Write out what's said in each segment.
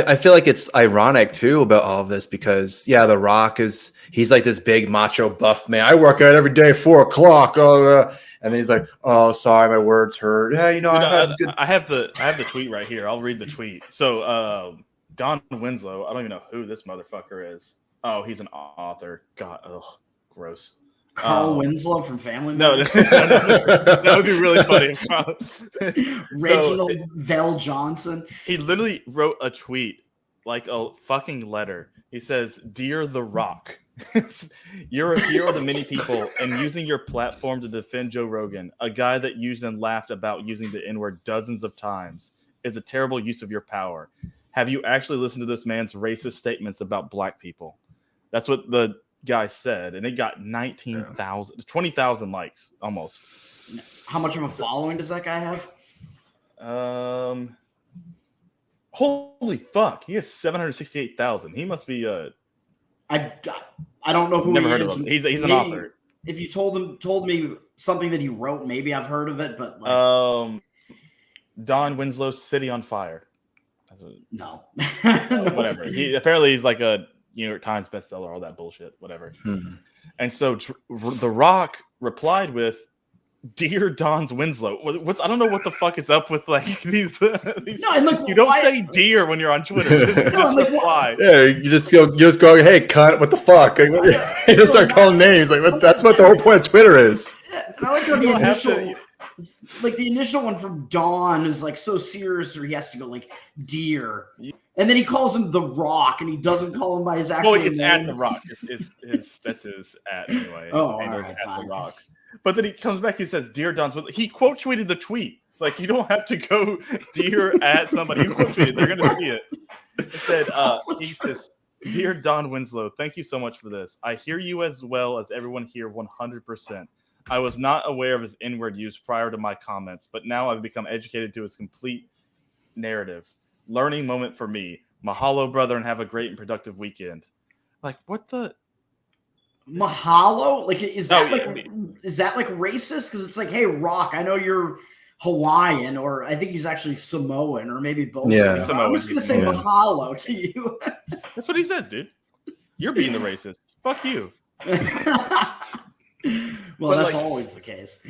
I feel like it's ironic too about all of this because The Rock he's like this big macho buff man. I work out every day 4 o'clock. And then he's like, "Oh, sorry, my words hurt." Yeah, I have the tweet right here. I'll read the tweet. So Don Winslow, I don't even know who this motherfucker is. Oh, he's an author. God, gross. Carl Winslow from Family No, Matters. that would be really funny. Reginald Vell Johnson. He literally wrote a tweet like a fucking letter. He says, "Dear The Rock, you're a hero to many people, and using your platform to defend Joe Rogan, a guy that used and laughed about using the N-word dozens of times, is a terrible use of your power. Have you actually listened to this man's racist statements about black people?" That's what the guy said, and it got 20,000 likes almost. How much of a following does that guy have? Holy fuck, he has 768,000. He must be I don't know who never he heard is. of him. He's an author. If you told me something that he wrote, maybe I've heard of it, but Don Winslow's City on Fire. No. Whatever. He's like a New York Times bestseller, all that bullshit, whatever. And so The Rock replied with, "Dear Don Winslow." I don't know what the fuck is up with like these. No, and look, you don't say "dear" when you're on Twitter. Just reply. Yeah, you just go, "Hey, cunt, what the fuck?" You just start calling names. Like that's what the whole point of Twitter is. And I like how the initial one from Don is like so serious, or he has to go like "dear," and then he calls him The Rock, and he doesn't call him by his actual name. Well, it's at The Rock. That's his at anyway. Oh, at The Rock. But then he comes back. He says, "Dear Don," he quote tweeted the tweet. Like you don't have to go "dear" at somebody. He quote tweeted. They're gonna see it. It said, he says, "Dear Don Winslow, thank you so much for this. I hear you as well as everyone here 100%. I was not aware of his N-word use prior to my comments, but now I've become educated to his complete narrative. Learning moment for me. Mahalo, brother, and have a great and productive weekend." Like, what the? Mahalo? Like, is that like racist? Because it's like, hey, Rock, I know you're Hawaiian, or I think he's actually Samoan, or maybe both. Yeah, I'm just gonna say mahalo to you. That's what he says, dude. You're being the racist. Fuck you. Well, that's always the case.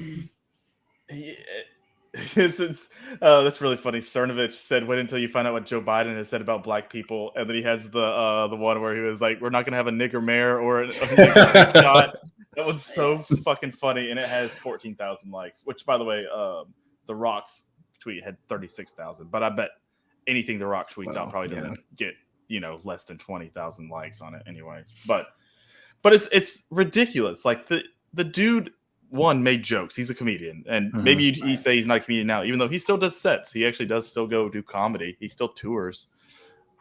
That's really funny. Cernovich said, "Wait until you find out what Joe Biden has said about black people," and then he has the one where he was like, "We're not gonna have a nigger mayor or a nigger shot." That was so fucking funny, and it has 14,000 likes. Which, by the way, The Rock's tweet had 36,000. But I bet anything The Rock tweets out probably doesn't get less than 20,000 likes on it anyway. But it's ridiculous. Like the dude. One, made jokes. He's a comedian, and maybe you say he's not a comedian now, even though he still does sets. He actually does still go do comedy. He still tours.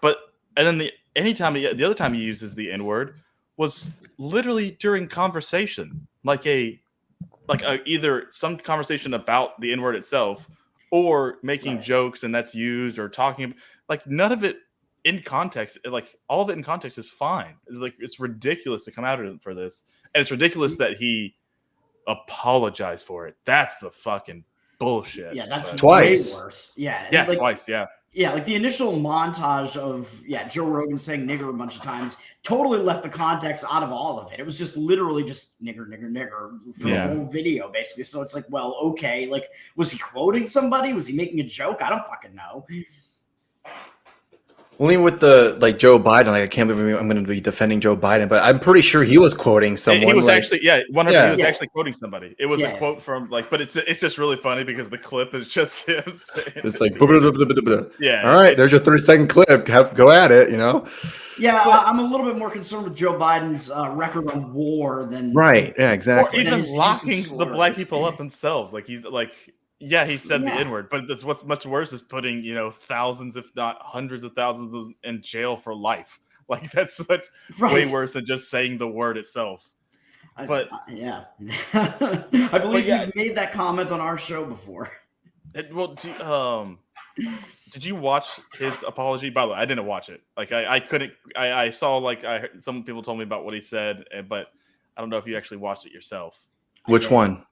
And then the other time he uses the N-word was literally during conversation, like either some conversation about the N-word itself, or making jokes, and that's used, or talking like none of it in context. Like all of it in context is fine. It's ridiculous to come out for this, and it's ridiculous that he apologize for it. That's the fucking bullshit. Yeah, that's twice. Way worse. Yeah, twice. Yeah, like the initial montage of Joe Rogan saying nigger a bunch of times totally left the context out of all of it. It was just literally just nigger for the whole video, basically. So it's like, well, okay, like was he quoting somebody? Was he making a joke? I don't fucking know. Only with the Joe Biden, I can't believe I'm going to be defending Joe Biden, but I'm pretty sure he was quoting someone. He was actually, he was actually quoting somebody. It was a quote from but it's just really funny because the clip is just him saying, it's like, blah, blah, blah, blah, blah. Yeah. All right, there's your 30-second clip. Go at it, Yeah, I'm a little bit more concerned with Joe Biden's record on war than right. Yeah, exactly. Or even locking the black people up themselves. Like he's like. Yeah, he said the N-word, but that's what's much worse is putting, thousands, if not hundreds of thousands in jail for life. Like that's way worse than just saying the word itself. But I believe you've made that comment on our show before. Did you watch his apology? By the way, I didn't watch it. Like I couldn't. I saw some people told me about what he said, but I don't know if you actually watched it yourself. Which one?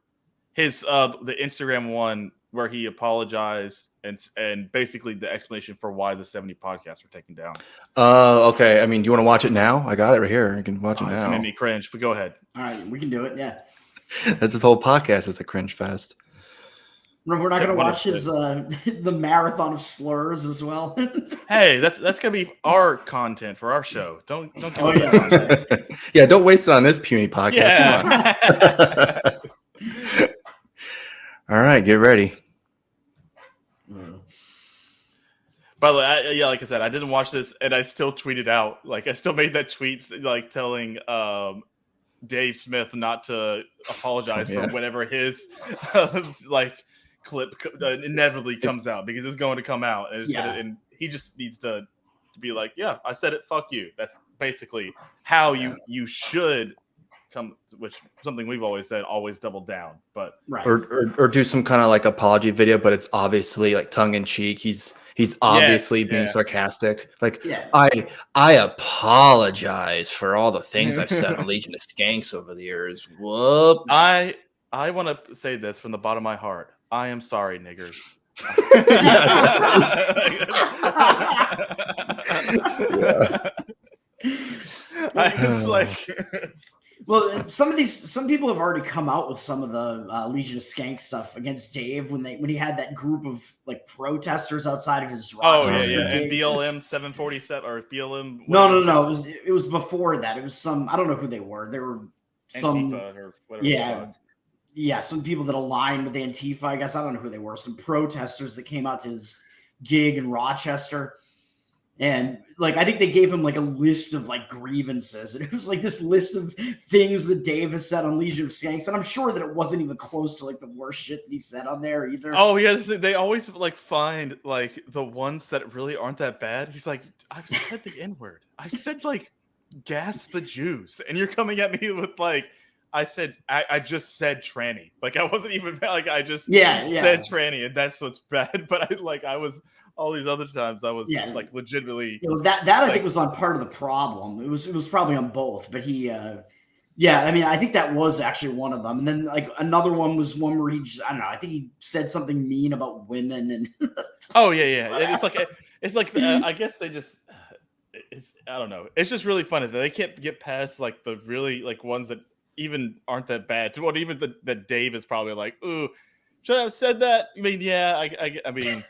His the Instagram one where he apologized and basically the explanation for why the 70 podcasts were taken down. Okay. I mean, do you want to watch it now? I got it right here. You can watch it now. It's made me cringe, but go ahead. All right, we can do it. Yeah. That's his whole podcast. It's a cringe fest. We're not going to watch his the marathon of slurs as well. Hey, that's going to be our content for our show. Don't give Yeah, don't waste it on this puny podcast. Yeah. Come on. All right, get ready. By the way, like I said, I didn't watch this, and I still tweeted out. Like, I still made that tweet, like telling Dave Smith not to apologize for whenever his like clip inevitably comes out, because it's going to come out, and, and he just needs to be like, "Yeah, I said it. Fuck you." That's basically how you should come, which something we've always said, always double down, but or do some kind of like apology video, but it's obviously like tongue in cheek. He's obviously being sarcastic. Like, I apologize for all the things I've said on Legion of Skanks over the years. Whoops. I want to say this from the bottom of my heart. I am sorry, niggers. It's like, well, some people have already come out with some of the Legion of Skank stuff against Dave when he had that group of like protesters outside of his Rochester and BLM 747 or BLM. No. It was before that. It was some, I don't know who they were. They were some Antifa or whatever. Yeah, some people that aligned with Antifa, I guess. I don't know who they were. Some protesters that came out to his gig in Rochester. And like, I think they gave him like a list of like grievances. And it was like this list of things that Dave has said on Legion of Skanks. And I'm sure that it wasn't even close to like the worst shit that he said on there either. Oh, yes. They always like find like the ones that really aren't that bad. He's like, I've said the N-word. I've said like gas the Jews. And you're coming at me with like, I just said tranny. Like, I wasn't even like, I just said tranny, and that's what's bad. But I was all these other times I was like legitimately that I think was on part of the problem. It was probably on both, but he I mean, I think that was actually one of them. And then like another one was one where he just, I don't know, I think he said something mean about women and it's like I guess they just I don't know. It's just really funny that they can't get past like the really like ones that even aren't that bad. To what even that Dave is probably like, ooh, should I have said that? I mean, I mean,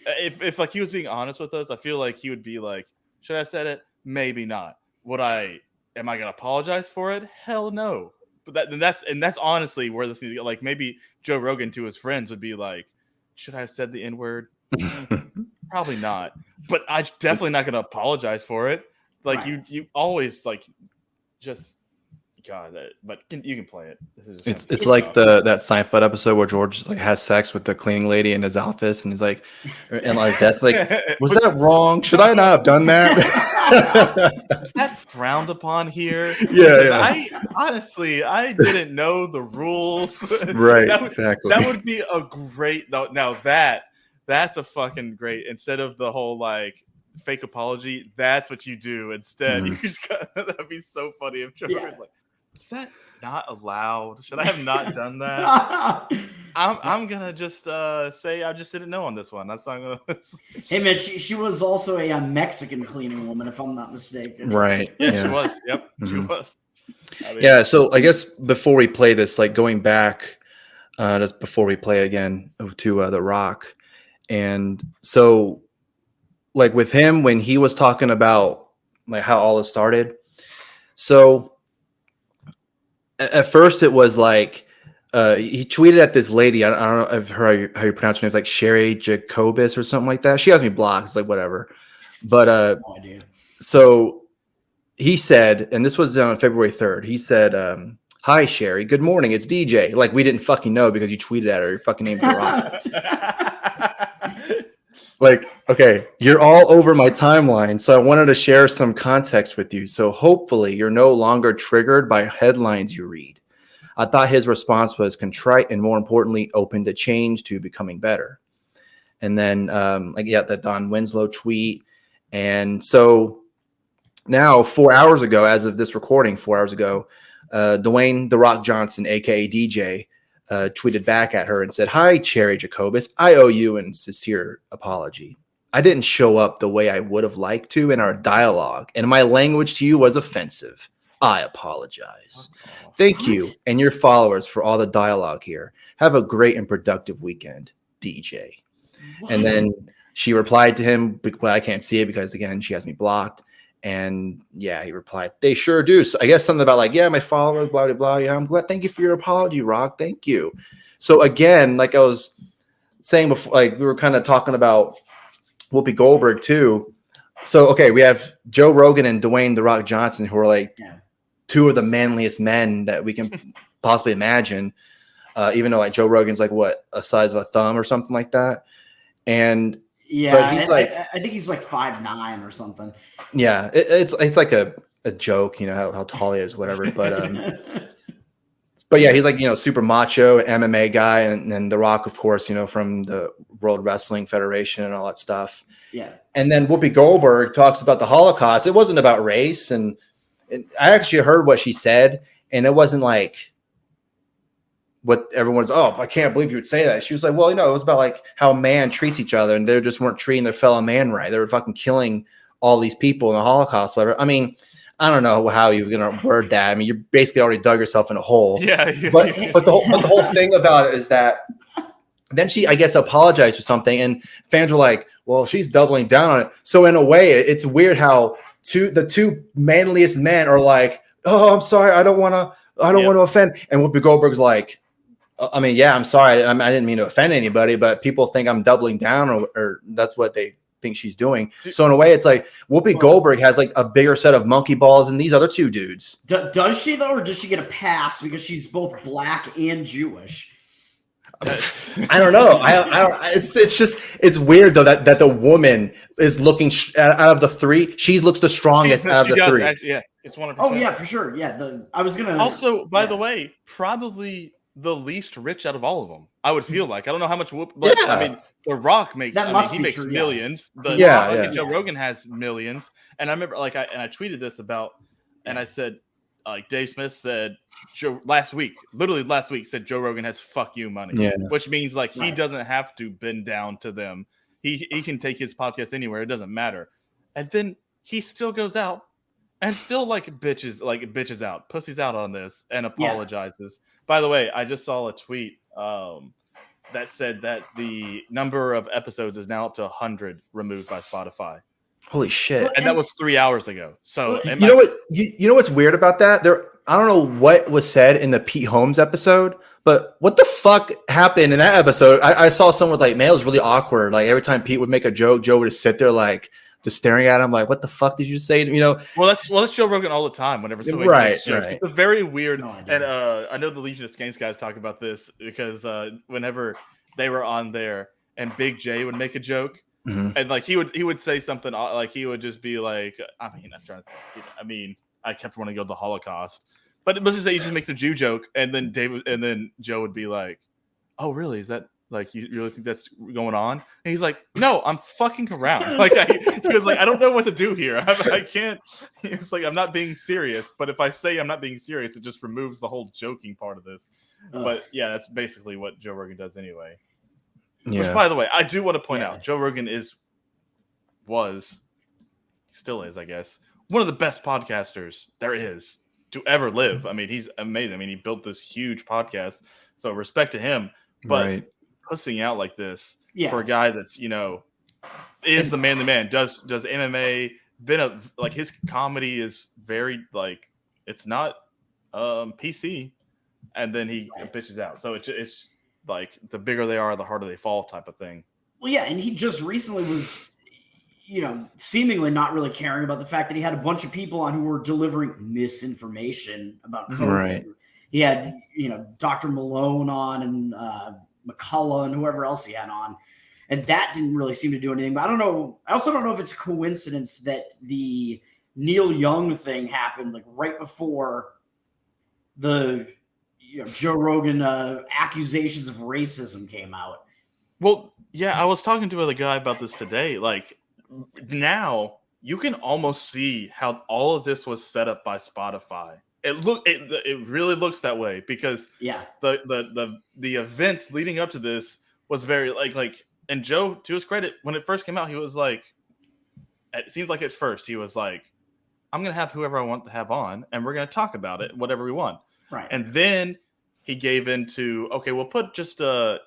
if like he was being honest with us, I feel like he would be like, should I have said it? Maybe not. Am I gonna apologize for it? Hell no. But that's honestly where this needs, like, maybe Joe Rogan to his friends would be like, should I have said the N-word? Probably not. But I'm definitely not gonna apologize for it. Like you always like just. God, but you can play it. It's like that Seinfeld episode where George just like has sex with the cleaning lady in his office, and he's like, and like that's like, was that wrong? Should I not have done that? Is that frowned upon here? Yeah. I didn't know the rules. Right, exactly. That would be a great. Now that's a fucking great. Instead of the whole like fake apology, that's what you do instead. You just that'd be so funny if Joe was like, is that not allowed? Should I have not done that? I'm gonna just say I just didn't know on this one. That's not gonna. Hey man, she was also a Mexican cleaning woman, if I'm not mistaken. Right. Yeah, she was. Yep, she was. I mean, so I guess before we play this, like going back, just before we play again to The Rock, and so like with him when he was talking about like how all this started, so. At first, it was like he tweeted at this lady. I don't know if how you pronounce her name. It's like Sherry Jacobus or something like that. She has me blocked. It's like whatever. But so he said, and this was on February 3rd. He said, "Hi Sherry, good morning. It's DJ." Like we didn't fucking know because you tweeted at her. Your fucking name's The Rock. Like, okay, you're all over my timeline, so I wanted to share some context with you. So hopefully you're no longer triggered by headlines you read. I thought his response was contrite and, more importantly, open to change to becoming better. And then, that Don Winslow tweet. And so now, 4 hours ago, as of this recording, 4 hours ago, Dwayne "The Rock" Johnson, a.k.a. DJ, tweeted back at her and said, "Hi, Cherry Jacobus. I owe you a sincere apology. I didn't show up the way I would have liked to in our dialogue, and my language to you was offensive. I apologize. Thank you and your followers for all the dialogue here. Have a great and productive weekend, DJ." What? And then she replied to him, but I can't see it because, again, she has me blocked. And yeah, he replied, "They sure do." So I guess something about like, yeah, my followers, blah, blah, blah. Yeah, I'm glad. Thank you for your apology, Rock. Thank you. So again, like I was saying before, like we were kind of talking about Whoopi Goldberg too. So, okay, we have Joe Rogan and Dwayne "The Rock" Johnson, who are like two of the manliest men that we can possibly imagine. Even though like Joe Rogan's like what, a size of a thumb or something like that. And yeah, he's I think he's like 5'9" or something. Yeah, it's like a joke, you know, how tall he is, whatever. But yeah, he's like, you know, super macho MMA guy, and then The Rock, of course, you know, from the World Wrestling Federation and all that stuff. Yeah. And then Whoopi Goldberg talks about the Holocaust. It wasn't about race, and I actually heard what she said, and it wasn't like what everyone's, "Oh, I can't believe you would say that." She was like, well, you know, it was about like how man treats each other, and they just weren't treating their fellow man right. They were fucking killing all these people in the Holocaust, whatever. I mean, I don't know how you're gonna word that. I mean, you basically already dug yourself in a hole. Yeah. But the whole thing about it is that then she, I guess, apologized for something, and fans were like, well, she's doubling down on it. So in a way, it's weird how the two manliest men are like, "Oh, I'm sorry, I don't want to offend," and Whoopi Goldberg's like, "I mean, yeah, I'm sorry. I didn't mean to offend anybody, but people think I'm doubling down, or that's what they think she's doing." So in a way, it's like Whoopi Goldberg has like a bigger set of monkey balls than these other two dudes. Does she though, or does she get a pass because she's both black and Jewish? I don't know. It's weird though that the woman is looking out of the three. She looks the strongest out of the three. Actually, yeah, it's 100%. Oh yeah, for sure. Yeah, I was gonna. Also, by the way, probably the least rich out of all of them. I would feel like, I don't know how much I mean, The Rock makes. He makes millions. Joe Rogan has millions, and I remember I tweeted this about, and I said, like Dave Smith said, literally last week said Joe Rogan has "fuck you" money, which means like he doesn't have to bend down to them. He can take his podcast anywhere. It doesn't matter. And then he still goes out and still bitches out, pussies out on this, and apologizes. By the way, I just saw a tweet that said that the number of episodes is now up to 100 removed by Spotify. Holy shit! And that was 3 hours ago. So you know what? You know what's weird about that? I don't know what was said in the Pete Holmes episode, but what the fuck happened in that episode? I saw someone with like, man, it was really awkward. Like every time Pete would make a joke, Joe would just sit there like just staring at him, like, what the fuck did you say? You know? Well, that's Joe Rogan all the time. Whenever somebody makes jokes, it's a very weird. And I know the Legion of Skanks guys talk about this because whenever they were on there and Big J would make a joke. Mm-hmm. And like he would say something like he would just be like, I kept wanting to go to the Holocaust, but let's just say he just makes a Jew joke, and then Joe would be like, "Oh, really? Is that like you really think that's going on?" And he's like, "No, I'm fucking around." He was like, "I don't know what to do here. I can't." It's like I'm not being serious, but if I say I'm not being serious, it just removes the whole joking part of this. But yeah, that's basically what Joe Rogan does anyway. Yeah. Which, by the way, I do want to point out, Joe Rogan still is, I guess, one of the best podcasters there is to ever live. I mean, he's amazing. I mean, he built this huge podcast, so respect to him. But pussing out like this for a guy that's, you know, is the man, does MMA, his comedy is very like, it's not PC, and then he bitches out. So it's like the bigger they are, the harder they fall type of thing. Well, yeah, and he just recently was, you know, seemingly not really caring about the fact that he had a bunch of people on who were delivering misinformation about COVID. Right. He had, you know, Dr. Malone on and McCullough and whoever else he had on. And that didn't really seem to do anything. But I don't know. I also don't know if it's a coincidence that the Neil Young thing happened like right before the Joe Rogan accusations of racism came out. Well, yeah, I was talking to a guy about this today. Like, now you can almost see how all of this was set up by Spotify. It really looks that way because the events leading up to this was very like and Joe, to his credit, when it first came out, he was like, it seems like at first he was like, I'm gonna have whoever I want to have on, and we're gonna talk about it, whatever we want. Right. And then he gave into, okay, we'll put just a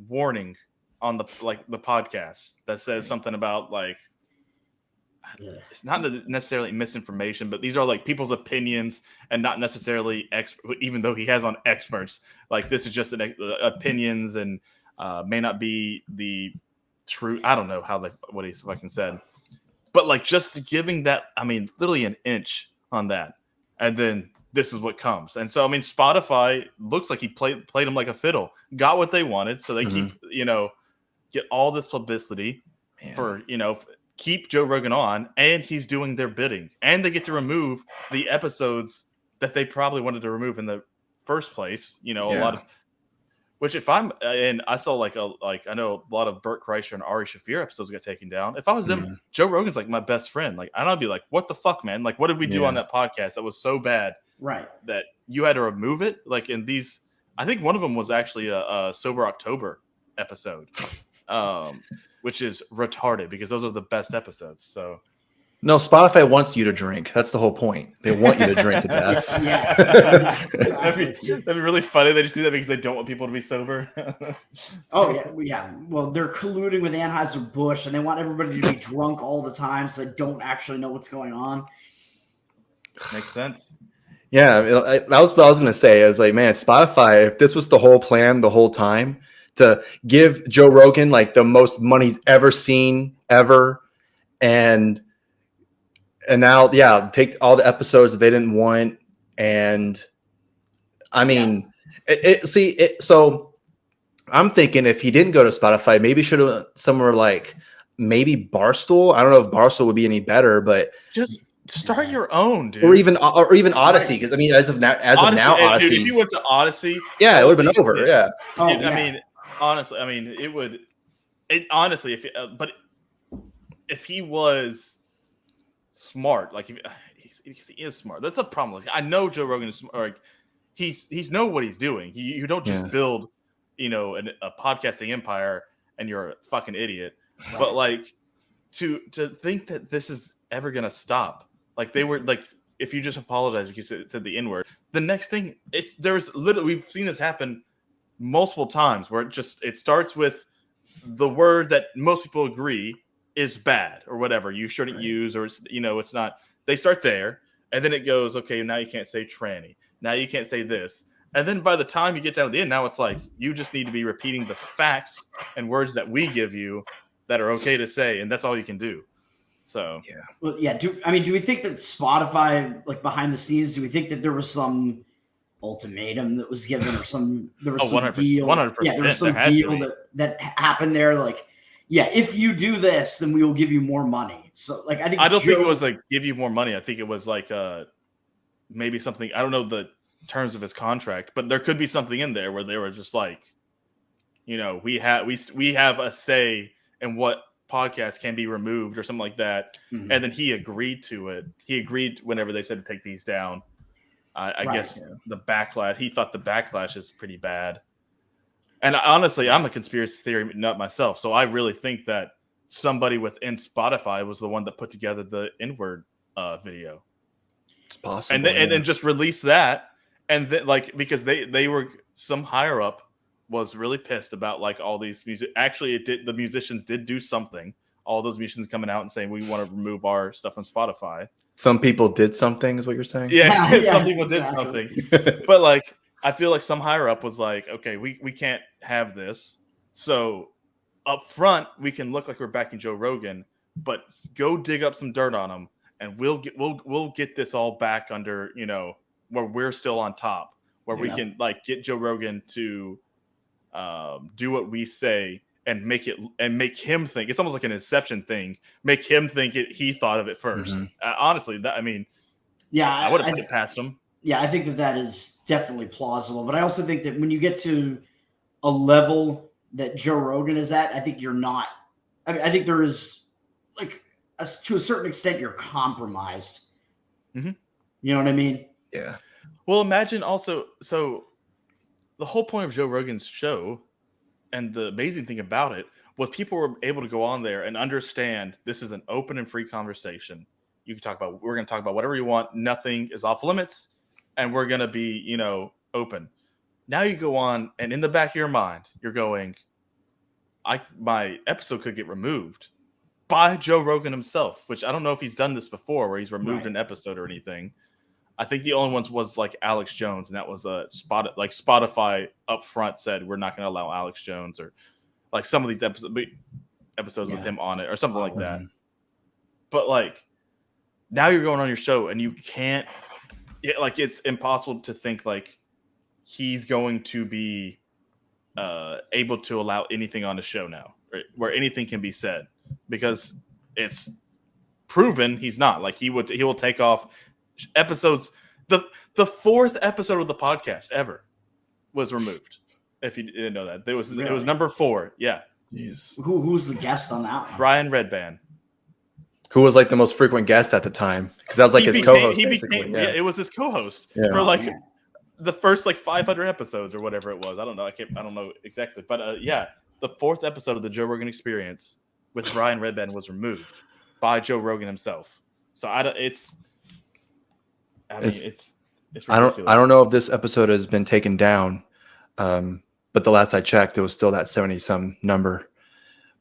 warning on the podcast that says something about like, it's not necessarily misinformation, but these are like people's opinions and not necessarily even though he has on experts. Like this is just opinions and may not be the true. I don't know what he's fucking said, but like just giving that, I mean, literally an inch on that, and then this is what comes. And so I mean, Spotify looks like he played them like a fiddle, got what they wanted, so they keep get all this publicity for keep Joe Rogan on, and he's doing their bidding, and they get to remove the episodes that they probably wanted to remove in the first place. A lot of, which if I'm, and I saw I know a lot of Burt Kreischer and Ari Shaffir episodes got taken down. If I was them, Joe Rogan's like my best friend. Like, I'd be like, what the fuck, man? Like, what did we do on that podcast that was so bad, right, that you had to remove it? Like in these, I think one of them was actually a Sober October episode. Which is retarded because those are the best episodes. So, no, Spotify wants you to drink. That's the whole point. They want you to drink to death. That'd be really funny. They just do that because they don't want people to be sober. Well, they're colluding with Anheuser-Busch, and they want everybody to be drunk all the time, so they don't actually know what's going on. Makes sense. Yeah, that was what I was going to say. I was like, man, Spotify, if this was the whole plan the whole time, to give Joe Rogan like the most money he's ever seen ever, and now take all the episodes that they didn't want, and I mean so I'm thinking if he didn't go to Spotify, maybe should have somewhere like maybe Barstool. I don't know if Barstool would be any better, but just start your own, dude, or even Odyssey, because I mean as of now Odyssey, dude, if you went to Odyssey, it would have been over. I mean, honestly, I mean, it would. Honestly, if he was smart, like he is smart. That's the problem. Like, I know Joe Rogan is smart. Like he's know what he's doing. You don't just build, a podcasting empire and you're a fucking idiot. Right. But like to think that this is ever gonna stop. Like they were like, if you just apologize, like you said the N-word, the next thing there's literally, we've seen this happen multiple times where it starts with the word that most people agree is bad or whatever you shouldn't use, or it's not. They start there, and then it goes, okay, now you can't say tranny, now you can't say this, and then by the time you get down to the end, now it's like you just need to be repeating the facts and words that we give you that are okay to say, and that's all you can do. So do we think that Spotify, like behind the scenes, do we think that there was some ultimatum that was given, or there was some 100%, deal? 100%. Yeah, there was some deal that happened there. Like, if you do this, then we will give you more money. So, like, I don't think it was like give you more money. I think it was like maybe something. I don't know the terms of his contract, but there could be something in there where they were just like, we have a say in what podcast can be removed or something like that. Mm-hmm. And then he agreed to it. He agreed whenever they said to take these down. I guess the backlash, he thought the backlash is pretty bad. And honestly, I'm a conspiracy theory nut myself. So I really think that somebody within Spotify was the one that put together the N-word video. It's possible. And then just release that. And then because they were, some higher up was really pissed about like all these music. Actually, the musicians did do something. All those musicians coming out and saying, we want to remove our stuff from Spotify. Some people did something, is what you're saying? Yeah, some people did something. But like, I feel like some higher up was like, okay, we can't have this. So up front, we can look like we're backing Joe Rogan, but go dig up some dirt on him, and we'll get this all back under, where we're still on top, where we can like get Joe Rogan to do what we say. And make him think it's almost like an Inception thing. Make him think he thought of it first. Mm-hmm. Honestly, I would have put it past him. Yeah, I think that is definitely plausible. But I also think that when you get to a level that Joe Rogan is at, I think you're not. I think there is, like, to a certain extent, you're compromised. Mm-hmm. You know what I mean? Yeah. Well, imagine also, so the whole point of Joe Rogan's show, and the amazing thing about it, was people were able to go on there and understand this is an open and free conversation. You can talk about, we're going to talk about whatever you want. Nothing is off limits, and we're going to be, you know, open. Now you go on, and in the back of your mind, you're going, my episode could get removed by Joe Rogan himself, which I don't know if he's done this before, where he's removed an episode or anything. I think the only ones was like Alex Jones, and that was Spotify up front said we're not going to allow Alex Jones, or like some of these episodes with him on it or something like that. But like now you're going on your show and you can't, it's impossible to think like he's going to be able to allow anything on the show now, right? Where anything can be said, because it's proven he's not. Like he will take off episodes. The fourth episode of the podcast ever was removed. If you didn't know that, it was number 4. Yeah. Jeez. Who's the guest on that one? Brian Redban, who was like the most frequent guest at the time, because that was like his co-host. It was his co-host for like the first like 500 episodes or whatever it was. I don't know. I don't know exactly, but the 4th episode of the Joe Rogan Experience with Brian Redban was removed by Joe Rogan himself. So it's ridiculous. I don't know if this episode has been taken down, but the last I checked, it was still that 70-some number.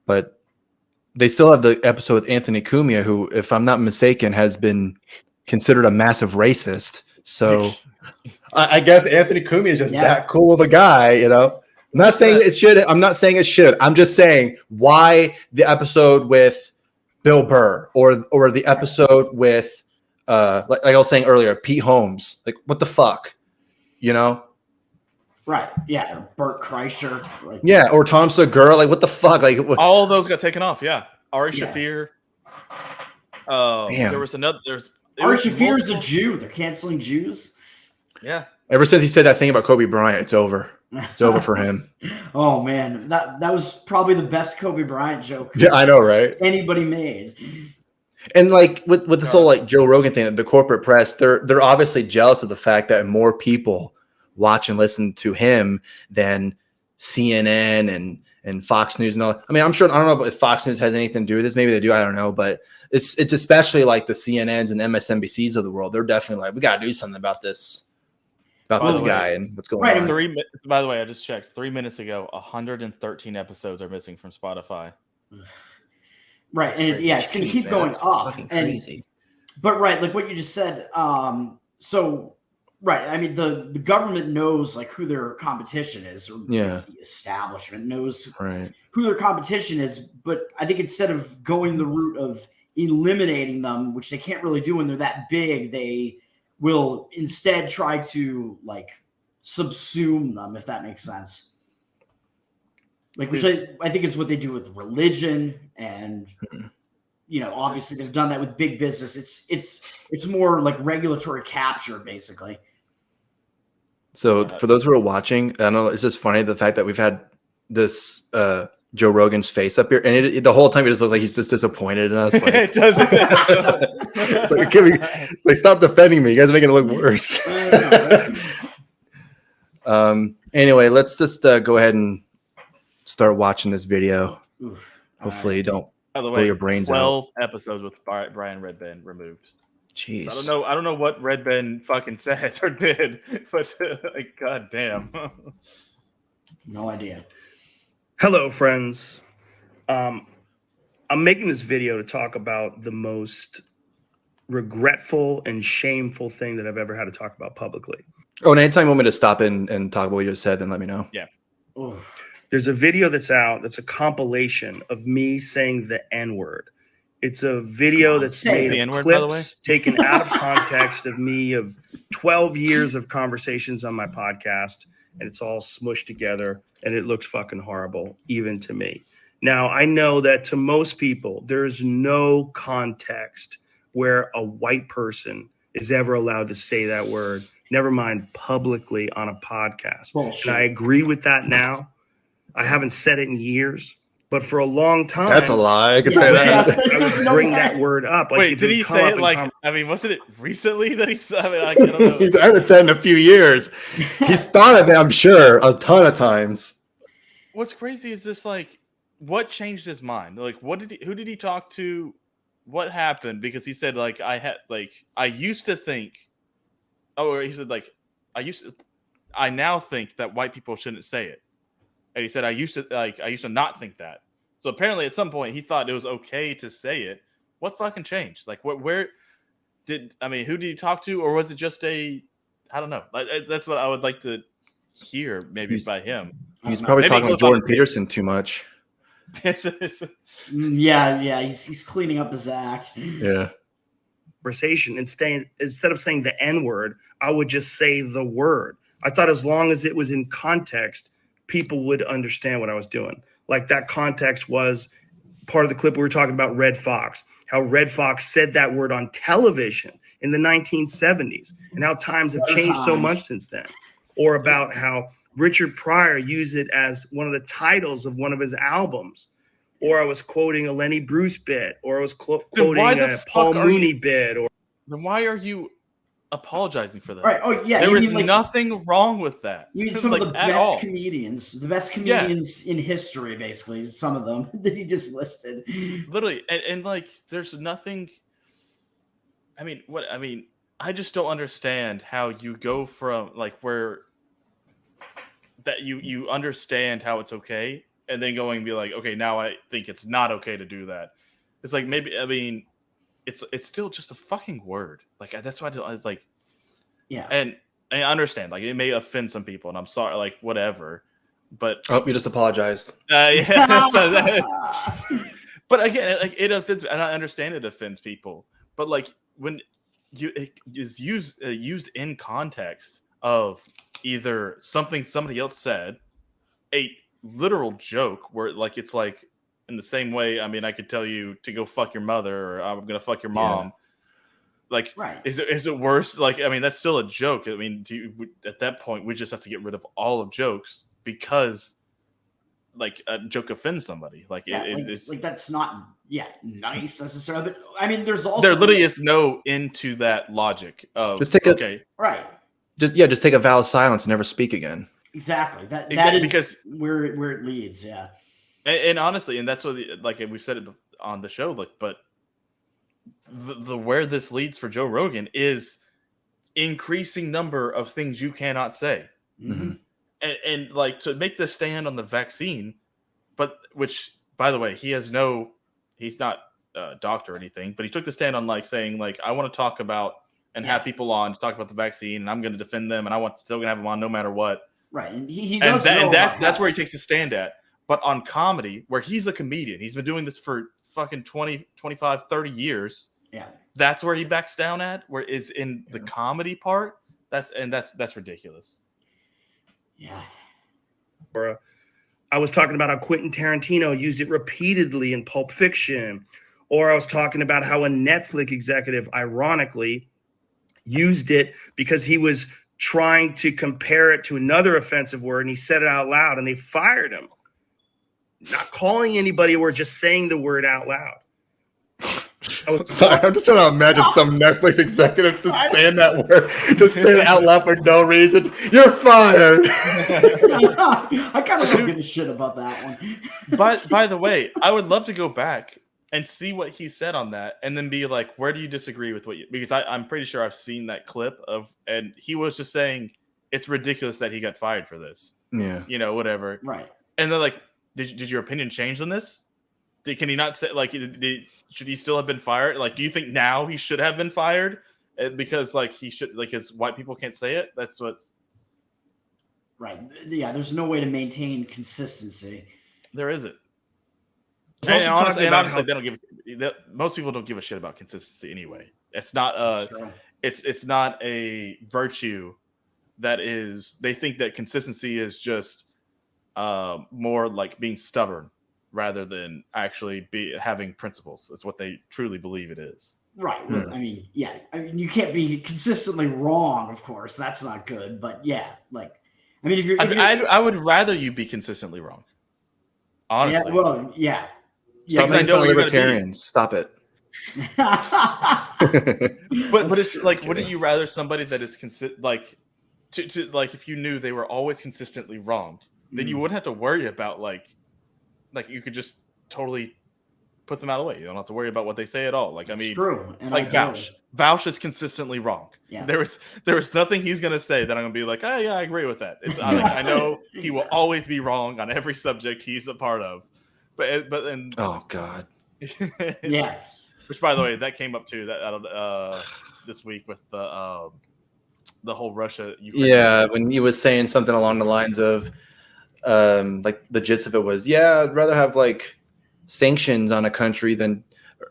But they still have the episode with Anthony Cumia, who, if I'm not mistaken, has been considered a massive racist. So I guess Anthony Cumia is just that cool of a guy, you know. I'm not saying it should. I'm not saying it should. I'm just saying why the episode with Bill Burr or the episode with like I was saying earlier, Pete Holmes. Like, what the fuck, you know? Right. Yeah. Bert Kreischer. Like, yeah. Or Tom Segura. Like, what the fuck? Like, all of those got taken off. Yeah. Ari Shaffir. There was another. Ari Shaffir is a Jew. They're canceling Jews. Yeah. Ever since he said that thing about Kobe Bryant, it's over. It's over for him. Oh man, that was probably the best Kobe Bryant joke. Yeah, I know, right? Anybody made. And like with this whole like Joe Rogan thing, the corporate press, they're obviously jealous of the fact that more people watch and listen to him than CNN and Fox News and all. I mean, I'm sure, I don't know if Fox News has anything to do with this. Maybe they do. I don't know. But it's especially like the CNNs and MSNBCs of the world. They're definitely like, we got to do something about this guy and what's going on. By the way, I just checked 3 minutes ago, 113 episodes are missing from Spotify. Right. And it's going to keep going up. Crazy. But right, like what you just said. So, right. I mean, the government knows like who their competition is. Or the establishment knows who their competition is. But I think instead of going the route of eliminating them, which they can't really do when they're that big, they will instead try to like subsume them, if that makes sense. Like, which I think is what they do with religion, and obviously they've done that with big business. It's more like regulatory capture, basically. So for those who are watching, I don't know, it's just funny the fact that we've had this Joe Rogan's face up here, and the whole time it just looks like he's just disappointed in us. Like, it does. It's like, stop defending me. You guys are making it look worse. Anyway, let's just go ahead and start watching this video. Hopefully you don't blow your brains 12 out. 12 episodes with Brian Redban removed. Jeez. So I don't know what Redban fucking said or did, but like, god damn. No idea. Hello, friends. I'm making this video to talk about the most regretful and shameful thing that I've ever had to talk about publicly. Oh, and anytime you want me to stop and talk about what you just said, then let me know. Yeah. There's a video that's out that's a compilation of me saying the N-word. It's a video that's made of clips by the way, taken out of context of me of 12 years of conversations on my podcast, and it's all smushed together, and it looks fucking horrible, even to me. Now, I know that to most people, there's no context where a white person is ever allowed to say that word, never mind publicly on a podcast. And I agree with that now. I haven't said it in years. But for a long time, that's a lie. I can tell you that. I would bring that word up. Like, wait, did he say it like? I mean, wasn't it recently that he said? I mean, I don't know. I haven't said it in a few years. He's thought of it, I'm sure, a ton of times. What's crazy is just like, what changed his mind? Like, who did he talk to? What happened? Because he said like, I used to think. Oh, he said like, I now think that white people shouldn't say it. And he said, I used to not think that. So apparently at some point he thought it was okay to say it. What fucking changed? Like who did he talk to? Or was it just I don't know. That's what I would like to hear maybe by him. He's probably talking to Jordan Peterson too much. Yeah. He's cleaning up his act. Yeah. Conversation instead of saying the N-word, I would just say the word. I thought as long as it was in context, people would understand what I was doing. Like that context was part of the clip we were talking about Red Fox, how Red Fox said that word on television in the 1970s and how times have changed so much since then. Or about how Richard Pryor used it as one of the titles of one of his albums. Or I was quoting a Lenny Bruce bit, or I was quoting a Paul Mooney bit. Then why are you apologizing for that? Right. Oh yeah. There is nothing wrong with that. You mean some of the best comedians in history, basically. Some of them that he just listed. Literally, and like, there's nothing. I just don't understand how you go from like where that you understand how it's okay, and then going and be like, okay, now I think it's not okay to do that. It's like it's still just a fucking word. Like that's why I was like, yeah. And I understand, like it may offend some people, and I'm sorry, like whatever. But you just apologized. Yeah. But again, like it offends, and I understand it offends people. But like when it is used in context of either something somebody else said, a literal joke where like it's like in the same way. I mean, I could tell you to go fuck your mother, or I'm gonna fuck your mom. Yeah. Like, right. Is it worse? Like, I mean, that's still a joke. I mean, at that point, we just have to get rid of all of jokes because, like, a joke offends somebody. Like, yeah, it's like that's not nice necessarily. But I mean, there literally is no into that logic of just take right. Just take a vow of silence and never speak again. That is because where it leads. Yeah, and honestly, and that's what like we've said it on the show. Like, but the where this leads for Joe Rogan is increasing number of things you cannot say. Mm-hmm. And like to make the stand on the vaccine, but which by the way, he's not a doctor or anything, but he took the stand on like saying like, I want to talk about and have people on to talk about the vaccine, and I'm going to defend them, and still going to have them on no matter what. Right. And that's where he takes a stand at. But on comedy, where he's a comedian, he's been doing this for fucking 20, 25, 30 years. Yeah. That's where he backs down at, where is in the comedy part. That's ridiculous. Yeah. Or I was talking about how Quentin Tarantino used it repeatedly in Pulp Fiction. Or I was talking about how a Netflix executive, ironically, used it because he was trying to compare it to another offensive word, and he said it out loud, and they fired him. Not calling anybody or just saying the word out loud. Sorry, I'm just trying to imagine some Netflix executives just saying that word, just saying it out loud for no reason. You're fired. I kind of don't give a shit about that one. But by the way, I would love to go back and see what he said on that, and then be like, where do you disagree with because I'm pretty sure I've seen that clip and he was just saying it's ridiculous that he got fired for this. Yeah. Whatever. Right. And then like, did your opinion change on this? Can he not say like, should he still have been fired? Like, do you think now he should have been fired because like he should, like his white people can't say it? That's what. Right. Yeah. There's no way to maintain consistency. There isn't. And honestly, they don't give. Most people don't give a shit about consistency anyway. It's not it's not a virtue that is. They think that consistency is just more like being stubborn rather than actually having principles. That's what they truly believe it is. Right. Well, I mean, yeah. I mean, you can't be consistently wrong, of course. That's not good. But yeah, like, I mean, if you're I would rather you be consistently wrong. Honestly, Stop making fun of libertarians. Stop it. but it's like, wouldn't you rather somebody that is like to like, if you knew they were always consistently wrong, then you wouldn't have to worry about like you could just totally put them out of the way. You don't have to worry about what they say at all. Like, I mean, true. And like Vouch is consistently wrong. Yeah. There was nothing he's gonna say that I'm gonna be like, oh yeah, I agree with that. It's I know he will always be wrong on every subject he's a part of. But oh god. Yeah. Which, by the way, that came up too this week with the whole Russia. Ukraine yeah, when he was saying something along the lines of, like the gist of it was, I'd rather have like sanctions on a country than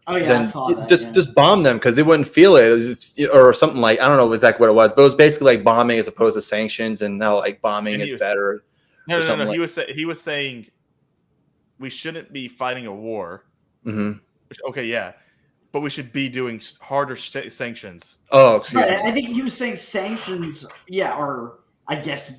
I saw that, just bomb them because they wouldn't feel it, or something like, I don't know exactly what it was, but it was basically like bombing as opposed to sanctions, and now like bombing is better. No. He was saying we shouldn't be fighting a war. Mm-hmm. Okay, yeah. But we should be doing harder sanctions. Oh, excuse me. I think he was saying sanctions, are, I guess,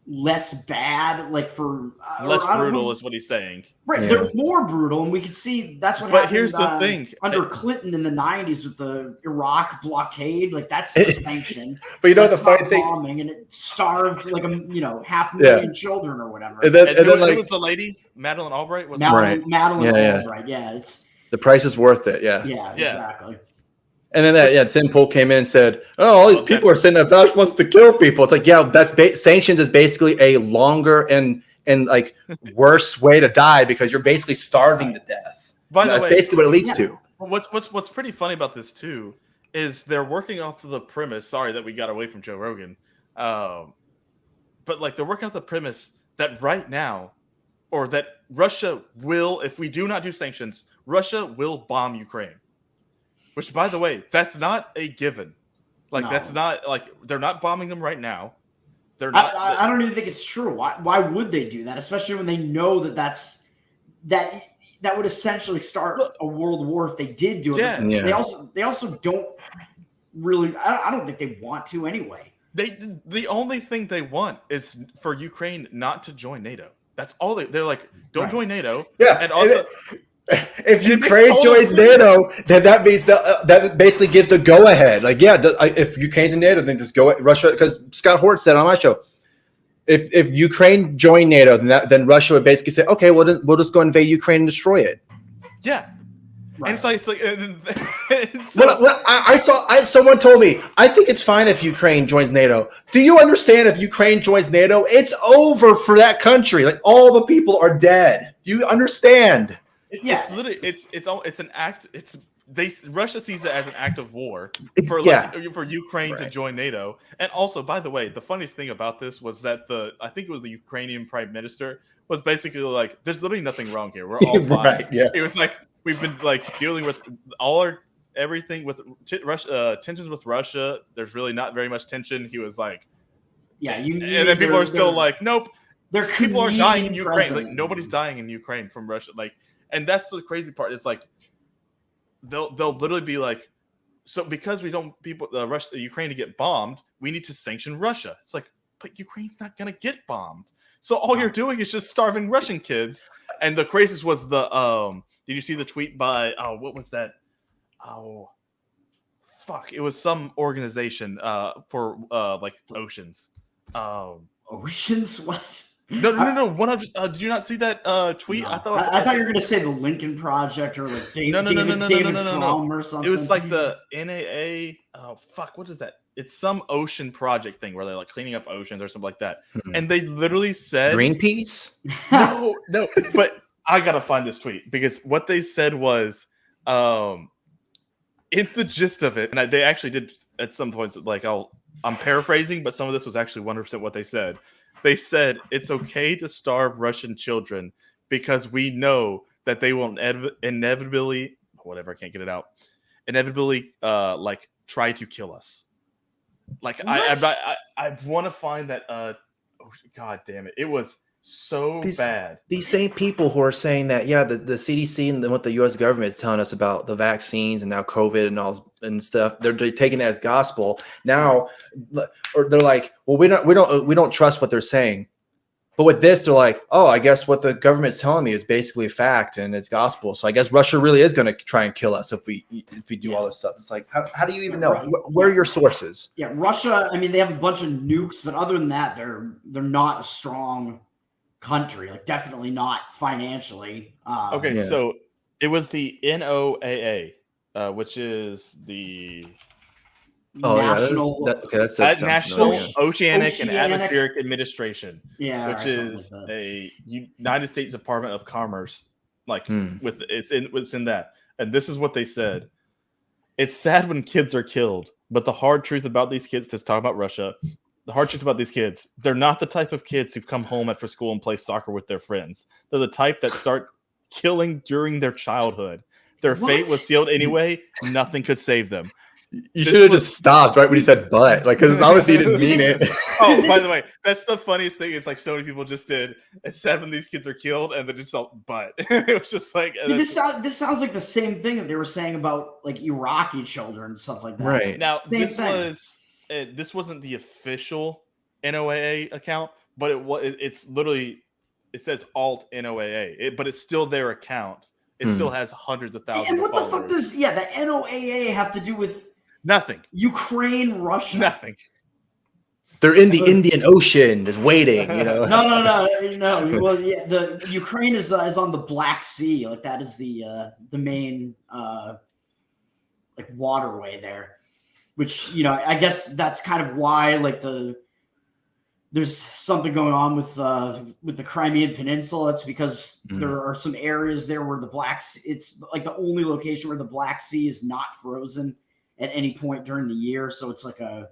less bad, like for less brutal is what he's saying. Right, Yeah. they're more brutal, and we could see that's what But happened. Here's the thing: under Clinton in the '90s with the Iraq blockade, like that's a sanction. But you know that's the funny thing, bombing, and it starved like 500,000 children or whatever. And then like, who was the lady? Madeleine Albright was Madeleine Yeah. Albright. Yeah, it's the price is worth it. Yeah, exactly. And then Tim Pool came in and said, "Oh, all these people are saying that Vouch wants to kill people." It's like, that's sanctions is basically a longer and like worse way to die because you're basically starving to death. By the way, that's basically what it leads to. What's pretty funny about this too is they're working off of the premise. Sorry that we got away from Joe Rogan, but like they're working off the premise that right now, or that Russia will, if we do not do sanctions, Russia will bomb Ukraine. Which, by the way, that's not a given. Like, that's not, like, they're not bombing them right now. They're not. I don't even think it's true. Why would they do that? Especially when they know that would essentially start a world war if they did do it. Yeah. They also don't really. I don't think they want to anyway. The only thing they want is for Ukraine not to join NATO. That's all they're like. Don't join NATO. Yeah, and also. If Ukraine joins NATO, then that means that basically gives the go-ahead. Like, if Ukraine's in NATO, then just go at Russia. Because Scott Hort said on my show, if Ukraine joined NATO, then Russia would basically say, okay, we'll just go invade Ukraine and destroy it. Yeah, right. And it's like I saw someone told me, I think it's fine if Ukraine joins NATO. Do you understand? If Ukraine joins NATO, it's over for that country. Like, all the people are dead. Do you understand? It's literally it's an act. Russia sees it as an act of war for Ukraine to join NATO. And also, by the way, the funniest thing about this was that I think it was the Ukrainian prime minister was basically like, "There's literally nothing wrong here. We're all fine." Right, yeah. It was like we've been like dealing with everything with tensions with Russia. There's really not very much tension. He was like, and then people are still like, "Nope." People are dying in Ukraine. Like, nobody's dying in Ukraine from Russia. Like. And that's the crazy part. It's like they'll literally be like, so because we don't Ukraine to get bombed, we need to sanction Russia. It's like, but Ukraine's not gonna get bombed. So all you're doing is just starving Russian kids. And the craziest was the did you see the tweet by what was that? Oh fuck. It was some organization for like oceans. Oceans? What? No. 100. Did you not see that tweet? No. I thought you were going to say the Lincoln Project or like David Fromm or something. It was like the NAA. Oh fuck! What is that? It's some ocean project thing where they're like cleaning up oceans or something like that. And they literally said Greenpeace. No. But I gotta find this tweet because what they said was, in the gist of it, and they actually did at some points. Like I'm paraphrasing, but some of this was actually 100% what they said. They said it's okay to starve Russian children because we know that they will inevitably, whatever, I can't get it out, inevitably, like try to kill us. Like I want to find that. Oh God damn it! It was so bad. These same people who are saying that, the CDC and what the U.S. government is telling us about the vaccines and now COVID and all and stuff, they're taking it as gospel now, or they're like, well, we don't trust what they're saying. But with this, they're like, oh, I guess what the government's telling me is basically a fact and it's gospel. So I guess Russia really is going to try and kill us if we do all this stuff. It's like, how do you even know? Where are your sources? Yeah, Russia. I mean, they have a bunch of nukes, but other than that, they're not a strong country. Like, definitely not financially. So it was the NOAA, which is the National National Oceanic and Atmospheric Administration, which is a United States Department of Commerce. It's in that. And this is what they said: it's sad when kids are killed, but the hard truth about these kids, to talk about Russia, the hard truth about these kids, they're not the type of kids who come home after school and play soccer with their friends. They're the type that start killing during their childhood. Their fate was sealed anyway. Nothing could save them. You should have just stopped right when he said "but," like, because obviously he didn't mean it. Oh, by the way, that's the funniest thing. Is like so many people just did. It's 7 these kids are killed, and they just felt "but." It was just like this sounds like the same thing that they were saying about like Iraqi children and stuff like that. Right now, this wasn't the official NOAA account, but it's literally it says alt NOAA, but it's still their account. It still has hundreds of thousands. And what of followers. The fuck does the NOAA have to do with nothing? Ukraine, Russia, nothing. They're in the Indian Ocean, just waiting. You know. No. Well, yeah, the Ukraine is on the Black Sea. Like, that is the main like waterway there. Which, I guess that's kind of why like there's something going on with the Crimean Peninsula. It's because there are some areas there where the Black Sea, it's like the only location where the Black Sea is not frozen at any point during the year. So it's like a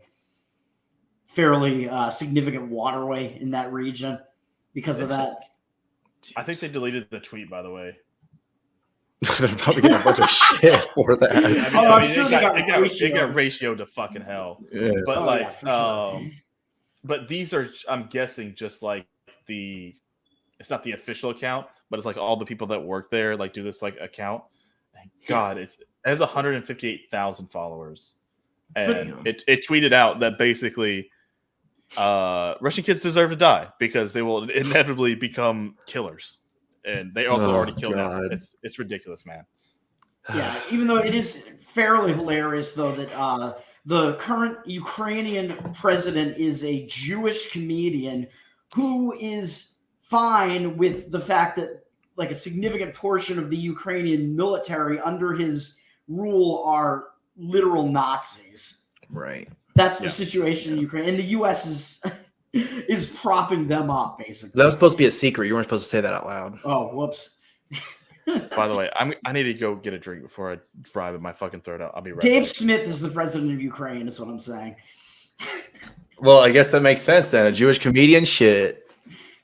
fairly significant waterway in that region because of that. I think they deleted the tweet, by the way. They're probably getting a bunch of shit for that. I'm sure they got ratioed to fucking hell. Yeah. But but these are, I'm guessing, just like it's not the official account, but it's like all the people that work there like do this like account. Thank God, it has 158,000 followers, and it tweeted out that basically Russian kids deserve to die because they will inevitably become killers, and they also already killed them. It's ridiculous, man. Yeah, even though it is fairly hilarious though that the current Ukrainian president is a Jewish comedian who is fine with the fact that like a significant portion of the Ukrainian military under his rule are literal Nazis. Right. That's the situation in Ukraine. And the U.S. is propping them up, basically. That was supposed to be a secret. You weren't supposed to say that out loud. Oh, whoops. By the way, I need to go get a drink before I drive my fucking throat out. I'll be right Dave back. Smith is the president of Ukraine, is what I'm saying. Well, I guess that makes sense then. A Jewish comedian, shit.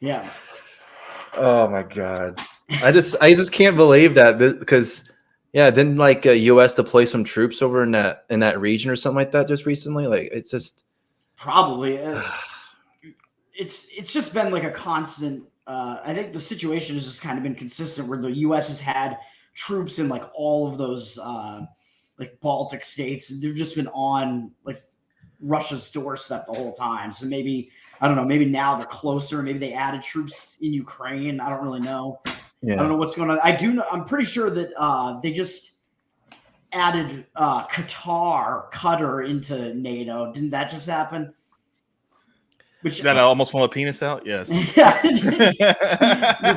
Yeah. Oh my God. I just can't believe that because didn't like U.S. deploy some troops over in that region or something like that just recently? Like, it's just probably it's just been like a constant. I think the situation has just kind of been consistent where the U.S. has had troops in like all of those like Baltic states. They've just been on like Russia's doorstep the whole time. So maybe, I don't know, maybe now they're closer. Maybe they added troops in Ukraine. I don't really know. Yeah. I don't know what's going on. I do know. I'm pretty sure that they just added Qatar into NATO. Didn't that just happen? Which that almost pull a penis out? Yes.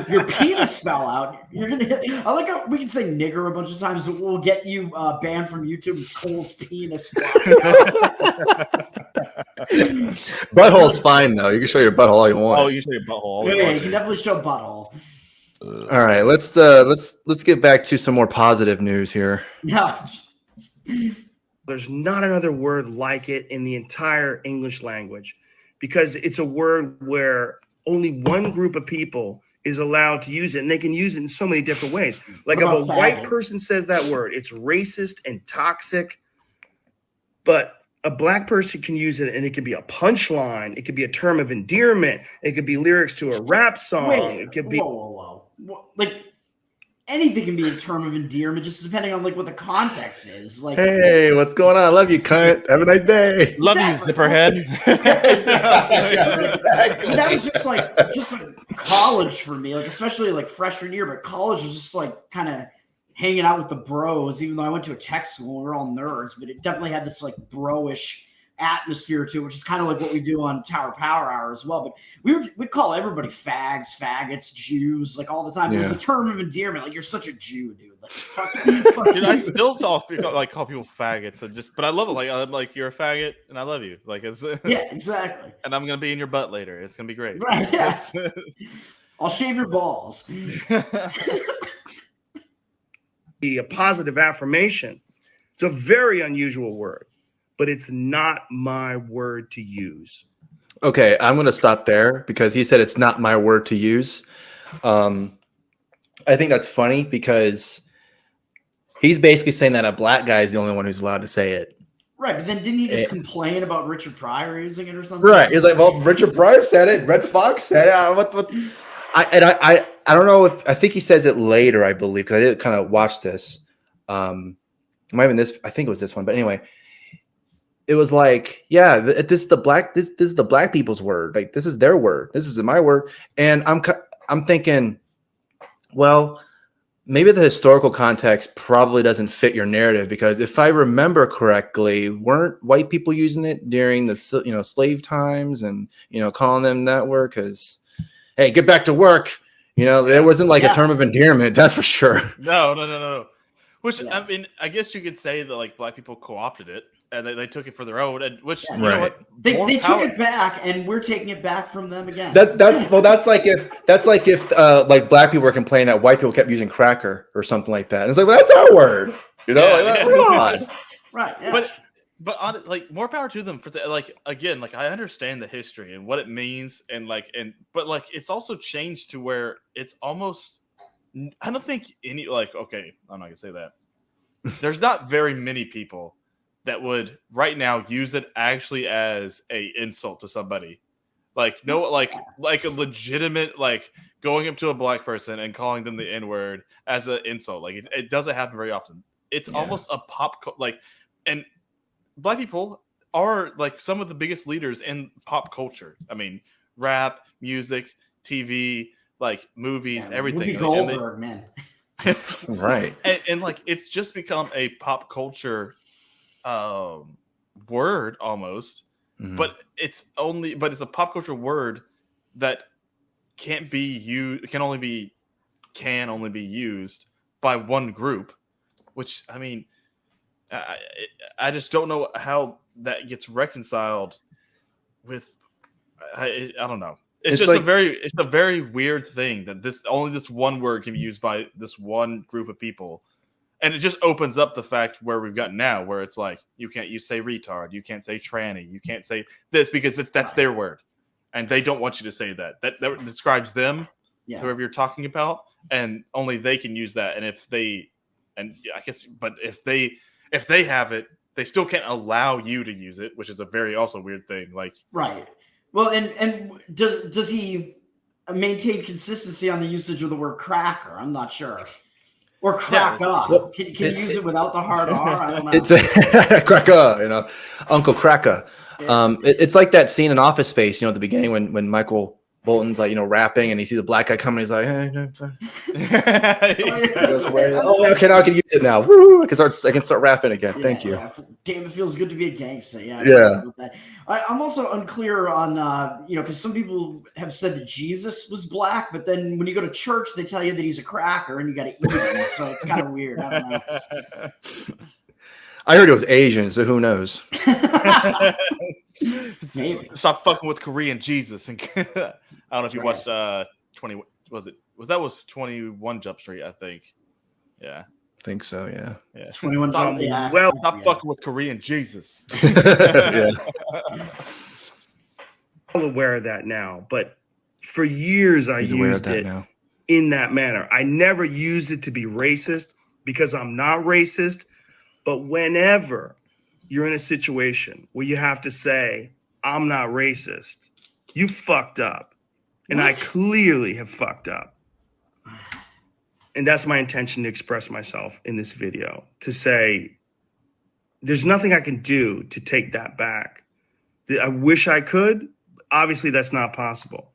your penis fell out. You're gonna. I like how we can say nigger a bunch of times. We'll get you banned from YouTube as Cole's penis. Butthole's fine though. You can show your butthole all you want. Oh, you can show your butthole. Yeah, you can definitely show butthole. All right, let's get back to some more positive news here. Yeah. There's not another word like it in the entire English language. Because it's a word where only one group of people is allowed to use it, and they can use it in so many different ways. Like if a white person says that word, it's racist and toxic, but a black person can use it, and it could be a punchline. It could be a term of endearment. It could be lyrics to a rap song. Wait, it could be whoa. Like anything can be a term of endearment, just depending on like what the context is. Like, hey, what's going on? I love you, cunt. Have a nice day. Love you, zipperhead. Exactly. That was just like college for me, like especially like freshman year. But college was just like kind of hanging out with the bros. Even though I went to a tech school, we were all nerds, but it definitely had this like bro-ish atmosphere to it, which is kind of like what we do on Tower Power Hour as well. But we'd call everybody fags, faggots, Jews, like all the time. It was a term of endearment. Like, you're such a Jew, dude. Like, fuck dude, I still call people faggots, and but I love it. Like, I'm like, you're a faggot, and I love you. Like, it's yeah, exactly. And I'm gonna be in your butt later. It's gonna be great. Right? Yeah. I'll shave your balls. Be a positive affirmation. It's a very unusual word, but it's not my word to use. Okay, I'm going to stop there because he said it's not my word to use. I think that's funny because he's basically saying that a black guy is the only one who's allowed to say it. Right, but then didn't he just complain about Richard Pryor using it or something? Right, he's like, well, Richard Pryor said it, Red Fox said it. I don't know if I think he says it later, I believe, because I did kind of watch this. Might have been this. I think it was this one, but anyway, it was like, yeah, this is the black people's word. Like, this is their word. This is my word, and I'm thinking, well, maybe the historical context probably doesn't fit your narrative, because if I remember correctly, weren't white people using it during the slave times and calling them that word? Because hey, get back to work. There wasn't like a term of endearment, that's for sure. No. Which, I mean, I guess you could say that like black people co-opted it and they took it for their own. And which you know what, they took it back, and we're taking it back from them again. That's like if like black people were complaining that white people kept using cracker or something like that. And it's like, well, that's our word. Come on. Right. Yeah. But on like, more power to them for like, again, like I understand the history and what it means, and but like it's also changed to where it's almost, I don't think any, like, okay, I'm not gonna say that. There's not very many people that would right now use it actually as a insult to somebody. Like, no, like a legitimate, like going up to a black person and calling them the N-word as an insult. Like it doesn't happen very often. It's almost a and black people are like some of the biggest leaders in pop culture. I mean, rap, music, TV, like movies, everything. Whoopi Goldberg, man. Right. And like it's just become a pop culture word almost. Mm-hmm. But it's a pop culture word that can only be used by one group, which, I mean, I just don't know how that gets reconciled with. I don't know. It's just like, it's a very weird thing that this one word can be used by this one group of people, and it just opens up the fact where we've gotten now, where it's like you say retard, you can't say tranny, you can't say this because that's their word, and they don't want you to say that. That describes them, whoever you're talking about, and only they can use that. And if they have it, they still can't allow you to use it, which is a very also weird thing. Like, right. Well, and does he maintain consistency on the usage of the word cracker? I'm not sure. Or crack up. Well, can you use it without the hard R? I don't know. It's a cracker, Uncle Cracker. Yeah. It's like that scene in Office Space, at the beginning when Michael Bolton's like, rapping, and he sees the black guy coming. He's like, hey, okay, now I can use it now. Woo! I can start rapping again. Thank you. Yeah. Damn, it feels good to be a gangster. Yeah. I'm also unclear on, because some people have said that Jesus was black, but then when you go to church, they tell you that he's a cracker and you got to eat him. So it's kind of weird. I don't know. I heard it was Asian, so who knows? Maybe. Stop fucking with Korean Jesus. And I don't know if you watched 20. Was 21 Jump Street? I think. Yeah. I think so. Yeah. 21 Jump. Yeah. Well, stop fucking with Korean Jesus. Yeah. I'm aware of that now, but for years I used it in that manner. I never used it to be racist because I'm not racist. But whenever you're in a situation where you have to say, I'm not racist, you fucked up. And I clearly have fucked up. and that's my intention to express myself in this video, to say there's nothing I can do to take that back. I wish I could. Obviously, that's not possible.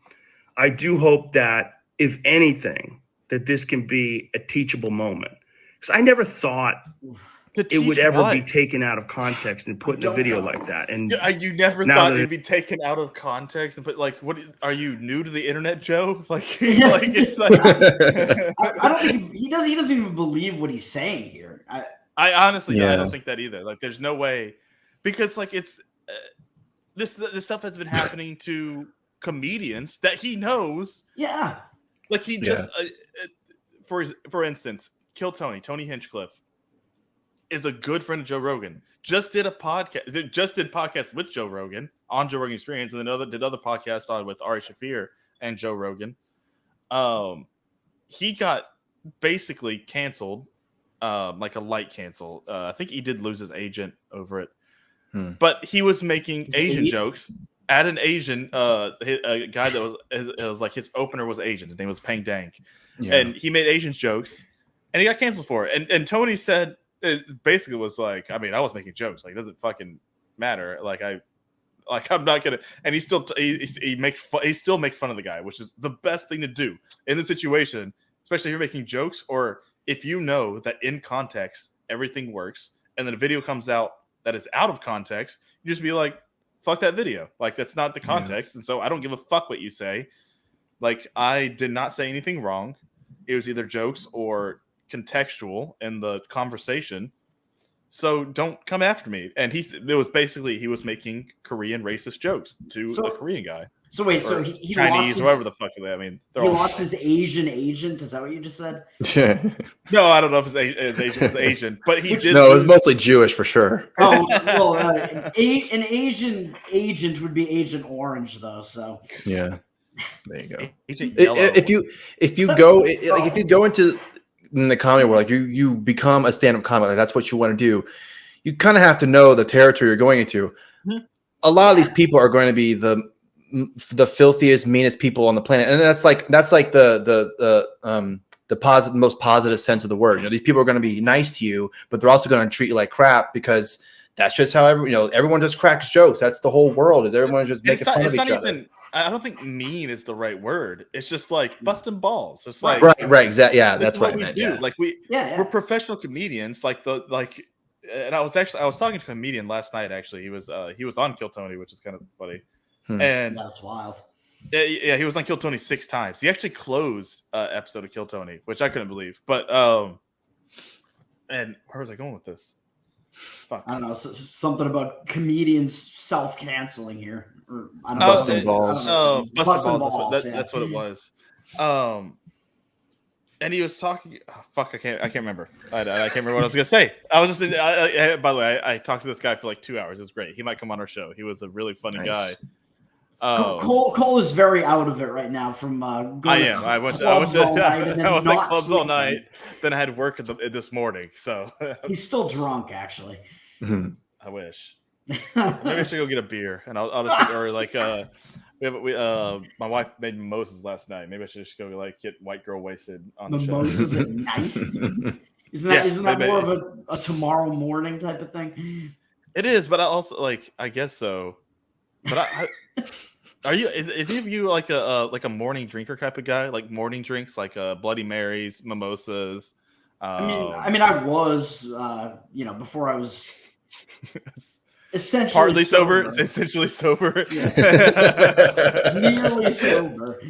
I do hope that, if anything, that this can be a teachable moment. Because I never thought it would ever be taken out of context and put in a video like that. And you never thought it'd be taken out of context and put, like, what are you new to the internet, Joe? Like, like it's like I don't think he doesn't even believe what he's saying here. I honestly, I don't think that either. Like, there's no way, because like it's this stuff has been happening to comedians that he knows. Yeah, like he just for instance, Kill Tony Hinchcliffe is a good friend of Joe Rogan. Just did podcasts with Joe Rogan on Joe Rogan Experience, and then did other podcasts on with Ari Shaffir and Joe Rogan. He got basically canceled, like a light cancel. I think he did lose his agent over it, but he was making Asian jokes at an Asian a guy that was like his opener was Asian. His name was Peng Dang, and he made Asian jokes, and he got canceled for it. And Tony said, it basically was like, I mean, I was making jokes. Like, it doesn't fucking matter. I'm not gonna. And he still makes fun of the guy, which is the best thing to do in the situation, especially if you're making jokes, or if you know that in context everything works, and then a video comes out that is out of context, you just be like, fuck that video. Like, that's not the context, and so I don't give a fuck what you say. Like, I did not say anything wrong. It was either jokes or contextual in the conversation, so don't come after me. And he was making Korean racist jokes to a Korean guy. So wait, so he Chinese, or whatever the fuck. I mean, he lost his Asian agent. Is that what you just said? No, I don't know if his agent was Asian, but he did. No, it was mostly Jewish for sure. Oh well, an Asian agent would be Agent Orange, though. So yeah, there you go. If you go into in the comedy world, like you become a stand-up comic, like that's what you want to do. You kind of have to know the territory you're going into. Mm-hmm. A lot of these people are going to be the filthiest, meanest people on the planet, and that's like the most positive sense of the word. You know, these people are going to be nice to you, but they're also going to treat you like crap, because that's just how everyone just cracks jokes. That's the whole world. Is everyone just making fun of each other? I don't think mean is the right word. It's just like busting balls. It's like right, exactly. Yeah, that's what we do. Like we're professional comedians. And I was talking to a comedian last night. Actually, he was on Kill Tony, which is kind of funny. And that's wild. Yeah, he was on Kill Tony 6 times. He actually closed episode of Kill Tony, which I couldn't believe. But and where was I going with this? Fuck. I don't know, something about comedians self-canceling here. Or I don't know. Busting balls. Busting balls. That's what it was. And he was talking. Oh, fuck, I can't remember. I can't remember what I was gonna say. I was just. By the way, I talked to this guy for like 2 hours. It was great. He might come on our show. He was a really funny guy. Cole is very out of it right now from I went to clubs all night. Then I had work this morning, so he's still drunk. Actually, I wish. Maybe I should go get a beer, and I'll just take, or like my wife made mimosas last night. Maybe I should just go get white girl wasted on the show. Mimosas at night. Isn't that more of a tomorrow morning type of thing? It is, but I also I guess so. But is any of you like a morning drinker type of guy? Like morning drinks, like Bloody Marys, mimosas. I mean, I was, before I was essentially partly sober. Essentially sober. Yeah. Nearly sober.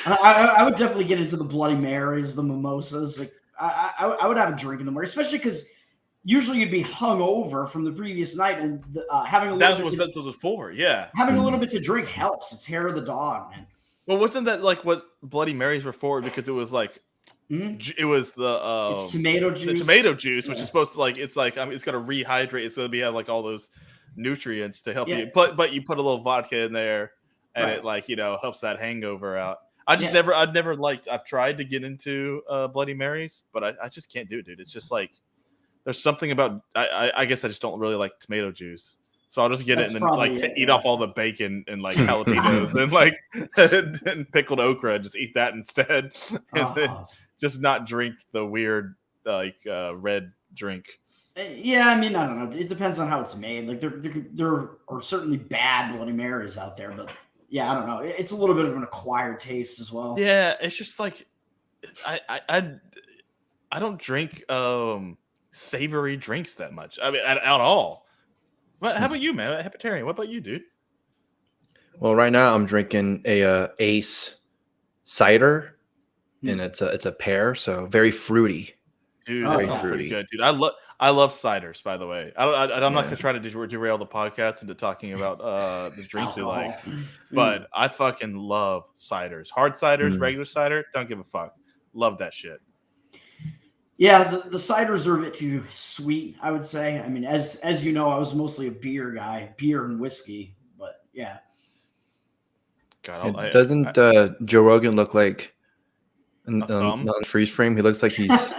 I would definitely get into the Bloody Marys, the mimosas. Like I would have a drink in the morning, especially because usually you'd be hungover from the previous night, and having a little that's what it was for. Yeah, having a little bit to drink helps. It's hair of the dog, man. Well, wasn't that like what Bloody Marys were for? Because it was like it was it's tomato juice. The tomato juice, which is supposed to it's going to rehydrate. It's going to be like all those nutrients to help you. But you put a little vodka in there, and it helps that hangover out. I've tried to get into Bloody Marys, but I just can't do it, dude. It's just like. There's something about I guess I just don't really like tomato juice, so I'll just get it and then eat off all the bacon and like jalapenos and and pickled okra and just eat that instead, and then just not drink the weird red drink. Yeah, I mean, I don't know. It depends on how it's made. Like there are certainly bad Bloody Marys out there, but yeah, I don't know. It's a little bit of an acquired taste as well. Yeah, it's just like I don't drink savory drinks that much. I mean, at all. But how about you, man? Hepatarian. What about you, dude? Well, right now I'm drinking a Ace cider, and it's a pear, so very fruity. Dude, that sounds pretty good, dude. I love ciders, by the way. I'm not gonna try to derail the podcast into talking about the drinks we like, but I fucking love ciders. Hard ciders, regular cider, don't give a fuck. Love that shit. Yeah, the ciders are a bit too sweet, I would say. I mean, as you know, I was mostly a beer guy, beer and whiskey, but yeah. God, doesn't Joe Rogan look like on freeze frame? He looks like he's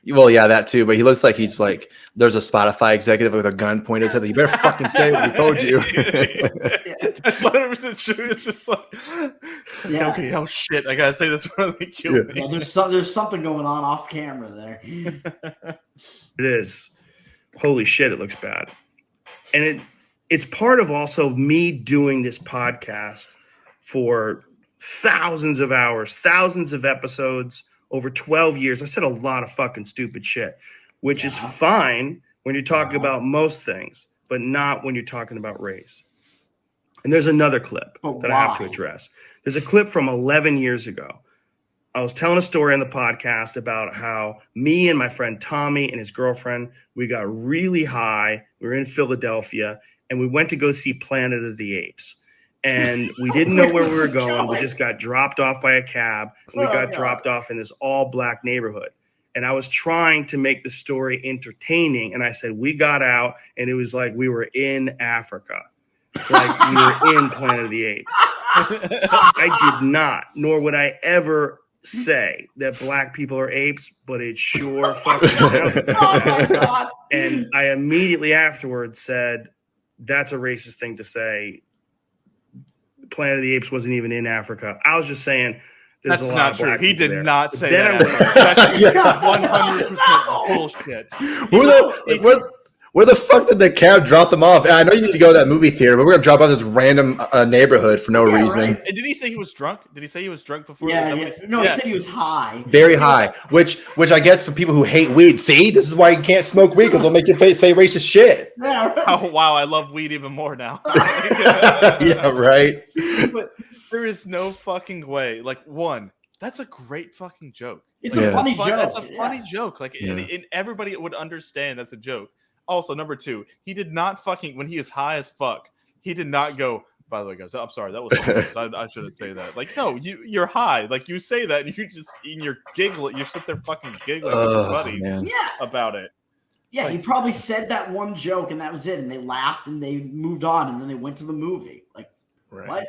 well, yeah, that too. But he looks like he's like there's a Spotify executive with a gun pointed at his head. You better fucking say what we told you. That's 100% true. It's just like, okay, oh shit, I gotta say that's one they killed me. Yeah, there's something going on off camera there. It is. Holy shit, it looks bad. And it's part of also me doing this podcast for thousands of hours, thousands of episodes, over 12 years. I said a lot of fucking stupid shit, which is fine when you're talking about most things, but not when you're talking about race. And there's another clip that I have to address. There's a clip from 11 years ago. I was telling a story on the podcast about how me and my friend Tommy and his girlfriend, we got really high. We were in Philadelphia, and we went to go see Planet of the Apes. And we didn't know where we were going. We just got dropped off by a cab. And we got dropped off in this all-black neighborhood. And I was trying to make the story entertaining. And I said, we got out, and it was like we were in Africa. It's like we were in Planet of the Apes. I did not, nor would I ever say that black people are apes, but it sure fucking sounded like my God. And I immediately afterwards said, that's a racist thing to say. Planet of the Apes wasn't even in Africa. I was just saying there's that's a lot not of true. black He did there. not say Then that. That's 100% bullshit. Where the fuck did the cab drop them off? I know you need to go to that movie theater, but we're gonna drop off this random neighborhood for no reason. Right. And did he say he was drunk? Did he say he was drunk before? Yeah. He said he was high. Very high. Which I guess for people who hate weed, see, this is why you can't smoke weed because they'll make you say racist shit. Yeah, right. Oh wow, I love weed even more now. Yeah, right. But there is no fucking way. Like, one, that's a great fucking joke. It's a funny joke. That's a funny joke. Like, and everybody would understand that's a joke. Also, number two, he did not fucking, when he is high as fuck, he did not go, by the way, guys, I'm sorry, that was I shouldn't say that. Like, no, you're high. Like, you say that, and you just, and you're giggling, you sit there fucking giggling with your buddies about it. Yeah, he probably said that one joke, and that was it, and they laughed, and they moved on, and then they went to the movie. Like, what?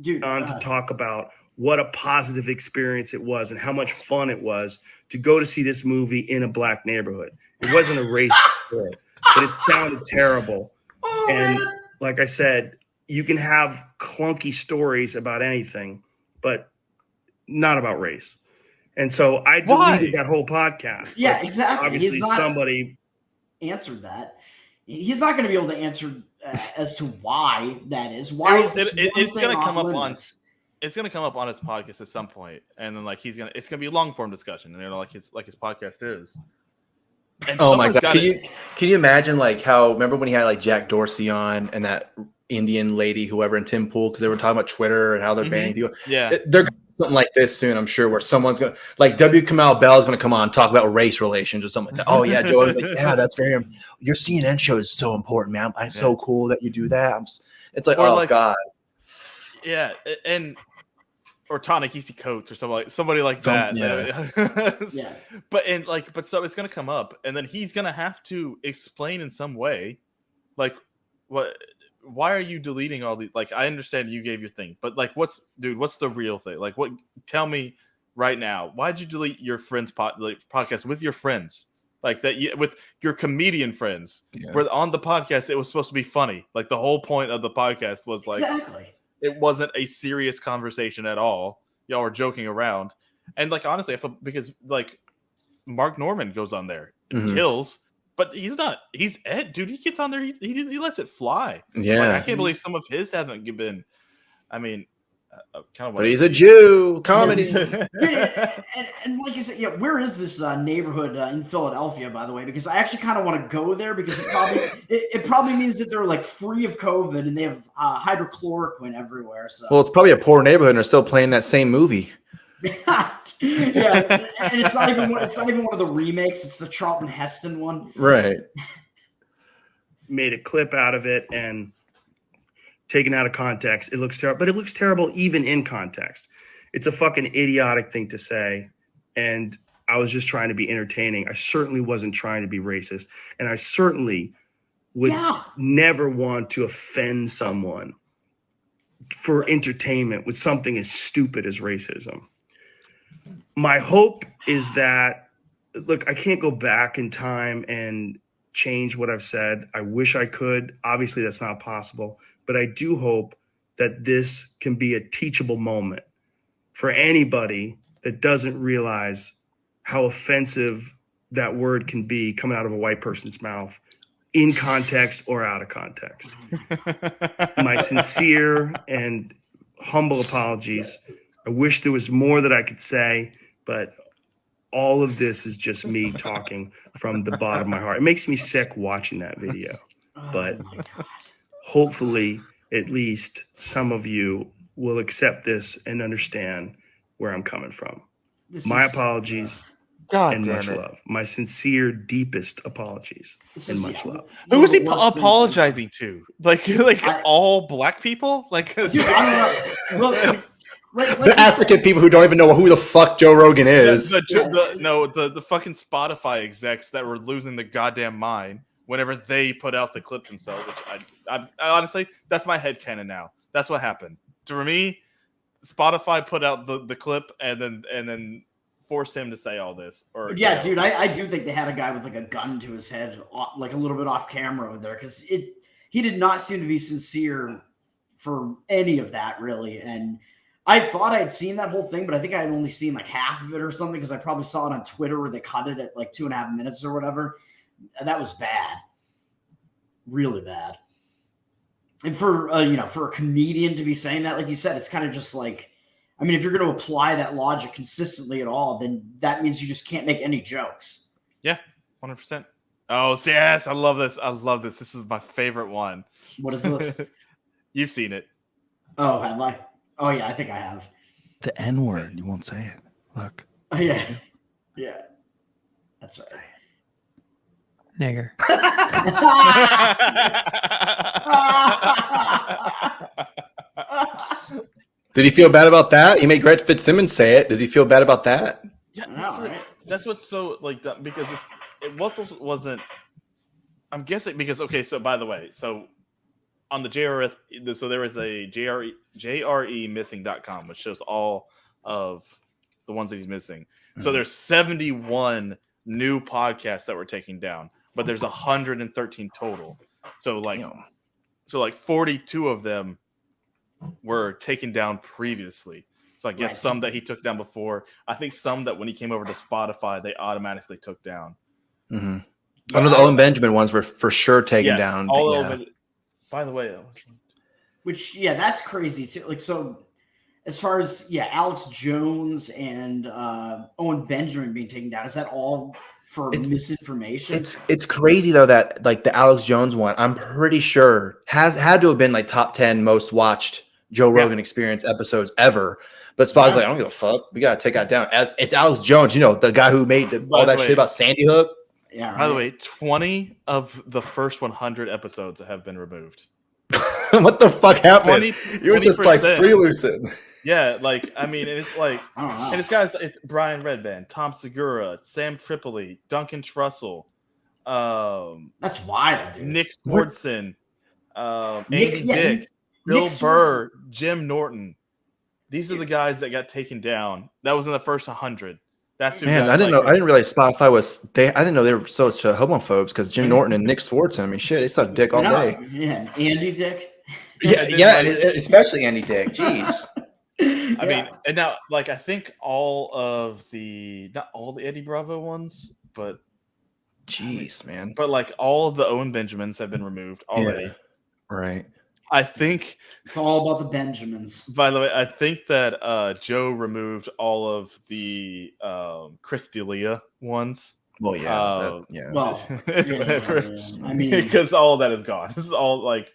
Dude. To talk about what a positive experience it was and how much fun it was to go to see this movie in a black neighborhood. It wasn't a race story, but it sounded terrible. And like I said, you can have clunky stories about anything, but not about race. And so I deleted that whole podcast. Yeah, exactly. Obviously, somebody answered that. He's not going to be able to answer as to why that is. Why is it's going to come up on? It's going to come up on his podcast at some point, and then like it's going to be a long form discussion, and like his podcast is. And oh my god! Can you imagine like how? Remember when he had like Jack Dorsey on and that Indian lady, whoever, and Tim Pool, because they were talking about Twitter and how they're banning people. Yeah, they're going to do something like this soon, I'm sure, where someone's going to like W. Kamau Bell is going to come on and talk about race relations or something like that. Oh yeah, Joe was like, yeah, that's very. Your CNN show is so important, man. It's so cool that you do that. It's like, oh god. Yeah, and. Or Ta-Nehisi Coates or somebody like that. Yeah. But so it's gonna come up, and then he's gonna have to explain in some way, like, why are you deleting all these? Like, I understand you gave your thing, but like, what's the real thing? Like, what? Tell me right now, why'd you delete your friend's podcast with your friends? Like that, with your comedian friends, where on the podcast it was supposed to be funny. Like the whole point of the podcast was like. Exactly. It wasn't a serious conversation at all. Y'all were joking around. And like honestly, because like Mark Norman goes on there and kills, but he's Ed, dude. He gets on there, he lets it fly. Yeah, like, I can't believe some of his haven't been. I mean, kind of. But he's a Jew. Comedy. and like you said, yeah. Where is this neighborhood in Philadelphia, by the way? Because I actually kind of want to go there because it probably means that they're like free of COVID and they have hydrochloroquine everywhere. So well, it's probably a poor neighborhood and they're still playing that same movie. Yeah, and it's not even one of the remakes. It's the Charlton Heston one. Right. Made a clip out of it and taken out of context. It looks terrible, but it looks terrible even in context. It's a fucking idiotic thing to say. And I was just trying to be entertaining. I certainly wasn't trying to be racist. And I certainly would never want to offend someone for entertainment with something as stupid as racism. My hope is that, look, I can't go back in time and change what I've said. I wish I could. Obviously, that's not possible. But I do hope that this can be a teachable moment for anybody that doesn't realize how offensive that word can be coming out of a white person's mouth, in context or out of context. My sincere and humble apologies. I wish there was more that I could say, but all of this is just me talking from the bottom of my heart. It makes me sick watching that video, but hopefully at least some of you will accept this and understand where I'm coming from. My apologies and much love. My sincere, deepest apologies and much love. Who is he apologizing to? Like all black people? Like, the African people who don't even know who the fuck Joe Rogan is. The fucking Spotify execs that were losing the goddamn mind whenever they put out the clip themselves. Which I honestly, that's my headcanon now. That's what happened. For me, Spotify put out the clip and then forced him to say all this. Or yeah, dude, I do think they had a guy with like a gun to his head, like a little bit off camera over there, because he did not seem to be sincere for any of that really. And I thought I had seen that whole thing, but I think I had only seen like half of it or something because I probably saw it on Twitter where they cut it at like 2.5 minutes or whatever. And that was bad, really bad. And for for a comedian to be saying that, like you said, it's kind of just like, I mean, if you're going to apply that logic consistently at all, then that means you just can't make any jokes. Yeah, 100%. Oh, yes, I love this. This is my favorite one. What is this? You've seen it. Oh, have I? Oh, yeah, I think I have. The N-word. You won't say it. Look. Oh, yeah. Yeah. That's right. Nigger. Did he feel bad about that? He made Greg Fitzsimmons say it. Does he feel bad about that? Yeah, that's what's so like because it wasn't. I'm guessing because so by the way, so on the JRS, so there is a JREmissing.com which shows all of the ones that he's missing. Mm-hmm. So there's 71 new podcasts that were taken down, but there's 113 total. So like 42 of them were taken down previously. So I guess some that he took down before. I think some that when he came over to Spotify, they automatically took down. Mm-hmm. I know the Owen Benjamin ones were for sure taken down. By the way, that's crazy too. Like, so as far as Alex Jones and Owen Benjamin being taken down, is that all for misinformation? It's crazy though that like the Alex Jones one, I'm pretty sure had to have been like top 10 most watched Joe Rogan Experience episodes ever. But Spotify's like, I don't give a fuck. We gotta take that down. As it's Alex Jones, the guy who made all that shit about Sandy Hook. Yeah. Right. By the way, 20 of the first 100 episodes have been removed. What the fuck happened? You were just like freeloosing. Yeah, like I mean, and it's like, and it's guys. It's Brian Redband, Tom Segura, Sam Tripoli, Duncan Trussell. That's wild, dude. Nick Swardson, Andy Dick, Bill Burr, Jim Norton. These are the guys that got taken down. That was in the first 100. That's who I didn't know. I didn't realize Spotify was. I didn't know they were such homophobes because Jim Norton and Nick Swardson. I mean, shit, they suck dick all day. Yeah, Andy Dick. Yeah, especially Andy Dick. Jeez. I mean, and now, like, I think not all the Eddie Bravo ones, but jeez, man. But like all of the Owen Benjamins have been removed already. Yeah, right. I think it's all about the Benjamins. By the way, I think that Joe removed all of the Chris D'Elia ones. Well, yeah, Well, I mean, because all of that is gone. This is all like.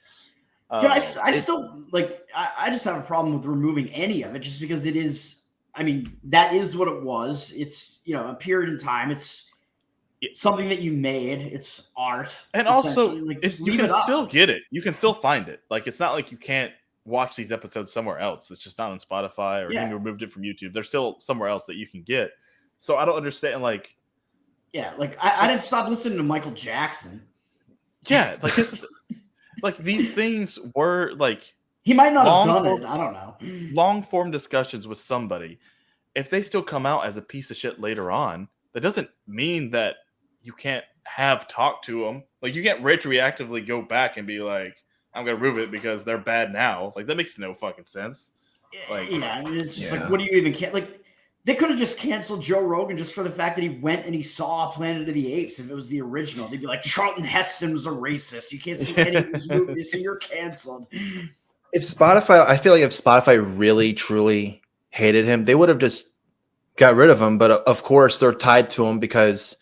I still like. I just have a problem with removing any of it, just because it is. I mean, that is what it was. It's a period in time. It's something that you made. It's art, and also like, you can still get it. You can still find it. Like, it's not like you can't watch these episodes somewhere else. It's just not on Spotify, or you removed it from YouTube. There's still somewhere else that you can get. So I don't understand. Like, like I didn't stop listening to Michael Jackson. Yeah, like like these things were like he might not have done it. I don't know. Long form discussions with somebody. If they still come out as a piece of shit later on, that doesn't mean that you can't have talked to them. Like, you can't retroactively go back and be like, I'm gonna remove it because they're bad now. Like, that makes no fucking sense. Like, I mean, it's just like, what do you even care? Like, they could have just canceled Joe Rogan just for the fact that he went and he saw Planet of the Apes. If it was the original, they'd be like, Charlton Heston was a racist. You can't see any of these movies, so you're canceled. I feel like if Spotify really, truly hated him, they would have just got rid of him. But of course, they're tied to him because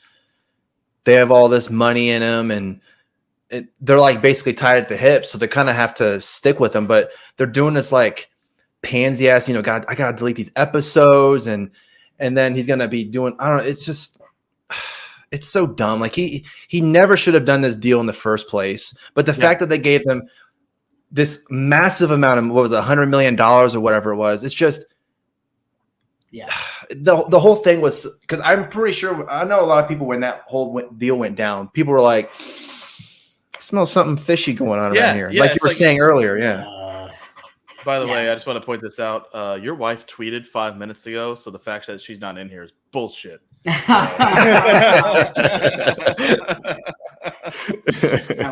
they have all this money in him, and they're like basically tied at the hip. So they kind of have to stick with him. But they're doing this like pansy ass, I gotta delete these episodes, and then he's gonna be doing, I don't know, it's just, it's so dumb. Like, he never should have done this deal in the first place. But the fact that they gave them this massive amount of, what was it, $100 million or whatever it was, it's just, the whole thing was, because I'm pretty sure, I know a lot of people, when that whole deal went down, people were like, I smell something fishy going on around here, like you were saying earlier. By the way, I just want to point this out. Your wife tweeted 5 minutes ago, so the fact that she's not in here is bullshit. Now,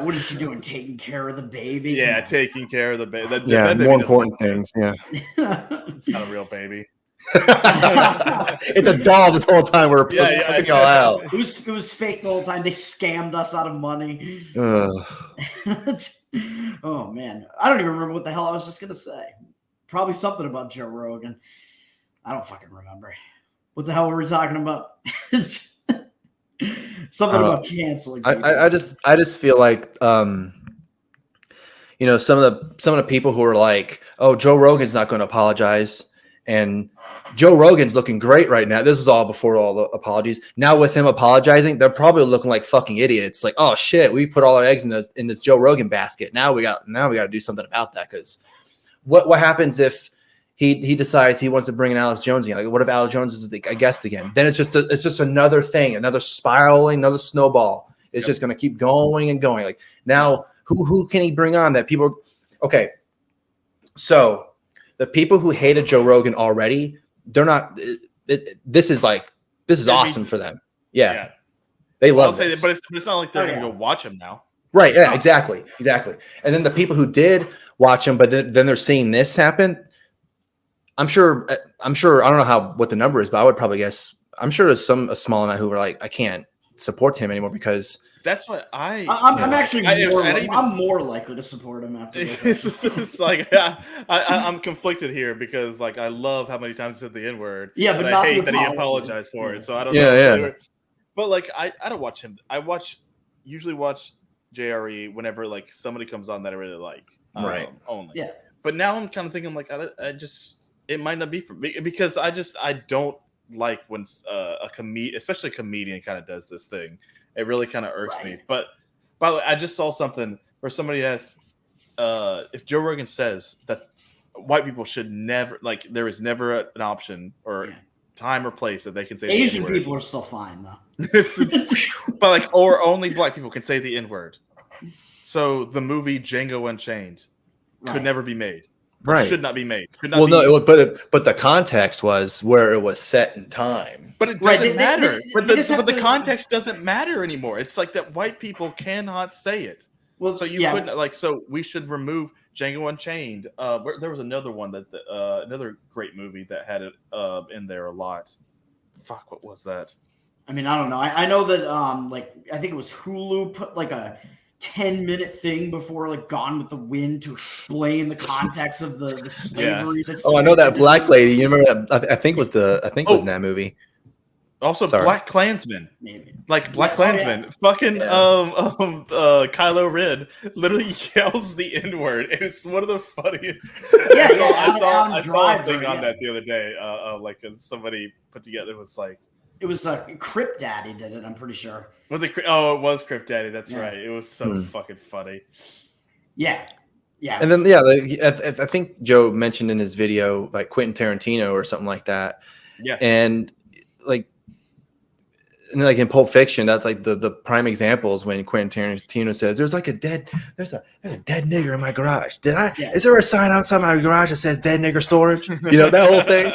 what is she doing? Taking care of the baby? Yeah, taking care of the baby. That more important things. Yeah, it's not a real baby. It's a doll this whole time. We're putting y'all out. It was fake the whole time. They scammed us out of money. Oh man, I don't even remember what the hell I was just gonna say. Probably something about Joe Rogan. I don't fucking remember. What the hell were we talking about? Something about canceling. I just feel like some of the people who are like, oh, Joe Rogan's not going to apologize. And Joe Rogan's looking great right now. This is all before all the apologies. Now with him apologizing, they're probably looking like fucking idiots. Like, oh shit, we put all our eggs in this Joe Rogan basket. Now we got to do something about that. Because what happens if he decides he wants to bring in Alex Jones again? Like, what if Alex Jones is a guest again? Then it's just another thing, another spiraling, another snowball. It's just going to keep going and going. Like, now who can he bring on that people? Okay, so. The people who hated Joe Rogan already, they're not. This is awesome for them. Yeah. They love it. But it's not like they're going to go watch him now. Right. Yeah. Exactly. And then the people who did watch him, but then they're seeing this happen. I'm sure. I don't know what the number is, but I would probably guess. I'm sure there's a small amount who were like, I can't support him anymore because. That's what I'm actually I'm more likely to support him after this. It's like I'm conflicted here because like I love how many times he said the N-word. Yeah, but I hate that he apologized for it. So I don't know. Yeah. But like I don't watch him. I usually watch JRE whenever like somebody comes on that I really like. Right. Only. Yeah. But now I'm kind of thinking like it might not be for me because I don't like when especially a comedian kind of does this thing. It really kind of irks me. But by the way, I just saw something where somebody asked if Joe Rogan says that white people should never, like, there is never an option or time or place that they can say Asian the N-word. people are still fine though. But like, or only black people can say the N-word. So the movie Django Unchained could never be made. Right. Should not be made. But the context was where it was set in time. But it doesn't matter. But the context doesn't matter anymore. It's like that white people cannot say it. Well, so you couldn't, like, so we should remove Django Unchained. There was another one that another great movie that had it in there a lot. Fuck, what was that? I mean, I don't know. I know that I think it was Hulu put like a 10-minute thing before like Gone with the Wind to explain the context of the slavery. That's I know that black lady. You remember that? I think was in that movie. Also, Black Klansman. Maybe. Like Black Klansman. Fucking Kylo Ren literally yells the N-word, and it's one of the funniest. I saw a thing on that the other day. Somebody put together was like. It was Crip Daddy did it, I'm pretty sure. Was it? Oh, it was Crip Daddy. That's right. It was so fucking funny. Yeah. Yeah. And then, I think Joe mentioned in his video, like Quentin Tarantino or something like that. Yeah. And like in Pulp Fiction, that's like the prime examples when Quentin Tarantino says, there's a dead nigger in my garage. Is there a sign outside my garage that says dead nigger storage? That whole thing.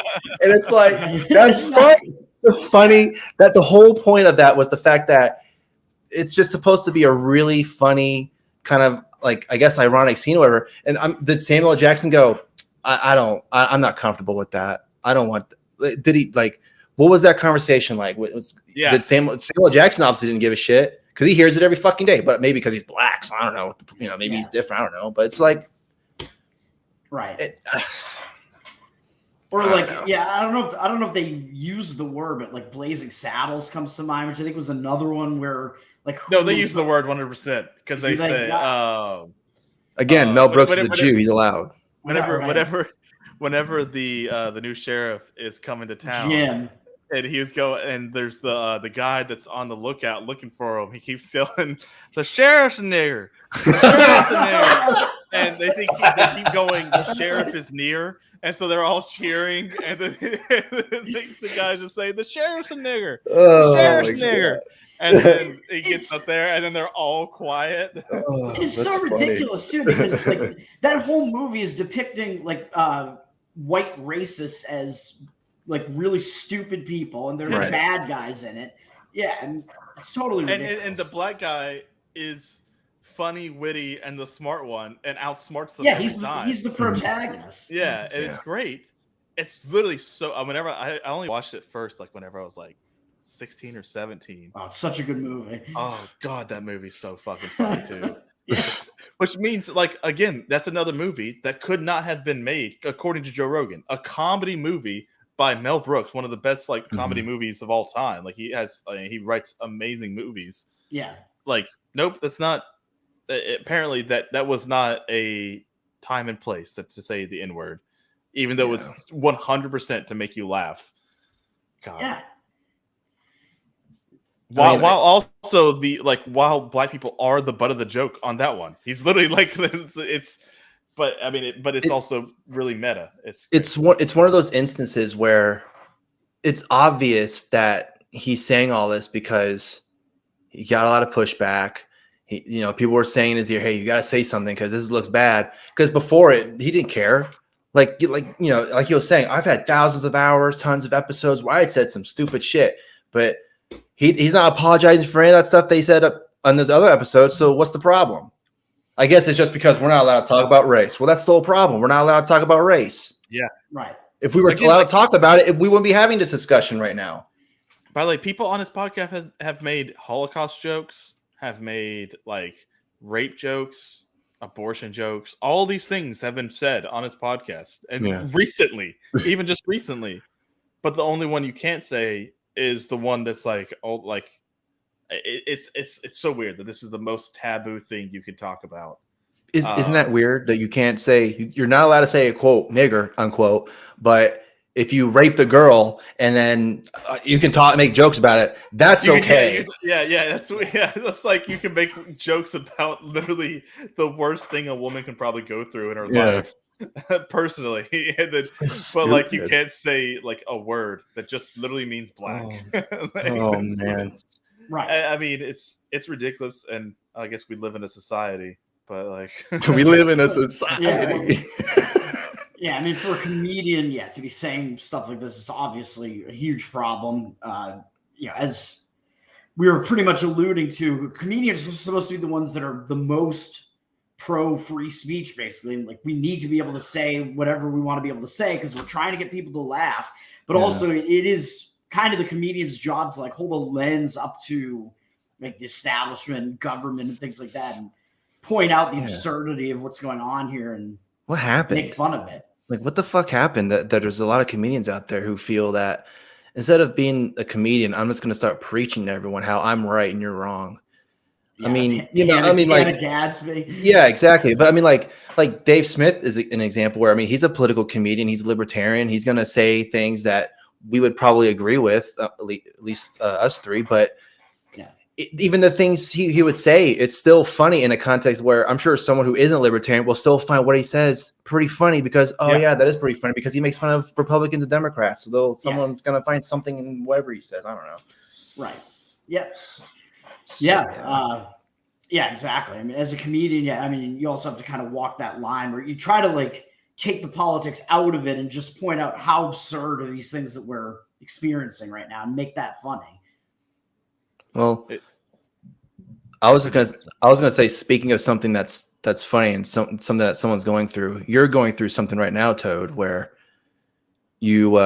And it's like, that's funny that the whole point of that was the fact that it's just supposed to be a really funny kind of like, I guess, ironic scene or whatever. And did Samuel L. Jackson go, I'm not comfortable with that. I don't want, did he like, what was that conversation like? Did Samuel L. Jackson obviously didn't give a shit because he hears it every fucking day, but maybe because he's black. So I don't know. Maybe he's different. I don't know. But it's like, right. I don't know if they use the word, but like Blazing Saddles comes to mind, which I think was another one where like they use the word 100% because they say again, Mel Brooks is a Jew, he's allowed. Whenever the new sheriff is coming to town, Jim. And he was going, and there's the guy that's on the lookout looking for him. He keeps yelling, "The sheriff's a nigger! The sheriff's a nigger!" And they keep going. The sheriff is near, and so they're all cheering. And then the guys just say, "The sheriff's a nigger! The sheriff's a nigger!" And then he gets up there, and then they're all quiet. It's so ridiculous too, because like that whole movie is depicting like white racists as like really stupid people, and they're the bad guys in it. Yeah, and it's totally ridiculous. And the black guy is funny, witty, and the smart one, and outsmarts them. Yeah, he's the protagonist. Yeah, and it's great. It's literally so. Whenever I only watched it first, like whenever I was like 16 or 17. Oh, it's such a good movie. Oh God, that movie's so fucking funny too. Which means, like, again, that's another movie that could not have been made, according to Joe Rogan, a comedy movie by Mel Brooks, one of the best like comedy movies of all time. Like he writes amazing movies. Yeah. Like, nope, that's not. Apparently, that was not a time and place to say the N-word, even though it was 100% to make you laugh. God. Yeah. While also while black people are the butt of the joke on that one, he's literally like it's. But I mean, it's also really meta. It's one of those instances where it's obvious that he's saying all this because he got a lot of pushback. People were saying in his ear, "Hey, you got to say something because this looks bad." Because before it, he didn't care. Like he was saying, I've had thousands of hours, tons of episodes where I had said some stupid shit, but he's not apologizing for any of that stuff they said on those other episodes. So what's the problem? I guess it's just because we're not allowed to talk about race. Well, that's still a problem. We're not allowed to talk about race. Yeah. Right. If we were allowed to talk about it, we wouldn't be having this discussion right now. By the way, people on this podcast have made Holocaust jokes, have made like rape jokes, abortion jokes. All these things have been said on his podcast. And recently, even just recently. But the only one you can't say is the one that's like, it's so weird that this is the most taboo thing you could talk about. Isn't that weird that you can't say, you're not allowed to say a quote nigger unquote, but if you raped a girl and then you can make jokes about it, that's okay. That's like you can make jokes about literally the worst thing a woman can probably go through in her life. Personally, but like you can't say like a word that just literally means black. Man. Right. I mean, it's ridiculous, and I guess we live in a society, but like we live in a society. Yeah, I mean, for a comedian, to be saying stuff like this is obviously a huge problem. As we were pretty much alluding to, comedians are supposed to be the ones that are the most pro free speech, basically. Like, we need to be able to say whatever we want to be able to say because we're trying to get people to laugh. But also, it is kind of the comedian's job to like hold a lens up to like the establishment, government, and things like that, and point out the absurdity of what's going on here and what happened, make fun of it. Like, what the fuck happened? That there's a lot of comedians out there who feel that instead of being a comedian, I'm just going to start preaching to everyone how I'm right and you're wrong. Yeah, I mean, like Gadsby. Yeah, exactly. But I mean, like Dave Smith is an example where, I mean, he's a political comedian. He's a libertarian. He's going to say things that we would probably agree with, at least us three. But even the things he would say, it's still funny in a context where I'm sure someone who isn't a libertarian will still find what he says pretty funny because, that is pretty funny because he makes fun of Republicans and Democrats. So someone's going to find something in whatever he says. I don't know. Right. Yeah. Yeah, exactly. I mean, as a comedian, I mean, you also have to kind of walk that line where you try to like take the politics out of it and just point out how absurd are these things that we're experiencing right now and make that funny. Well, I was gonna say, speaking of something that's funny and something that someone's going through, you're going through something right now, Toad, where you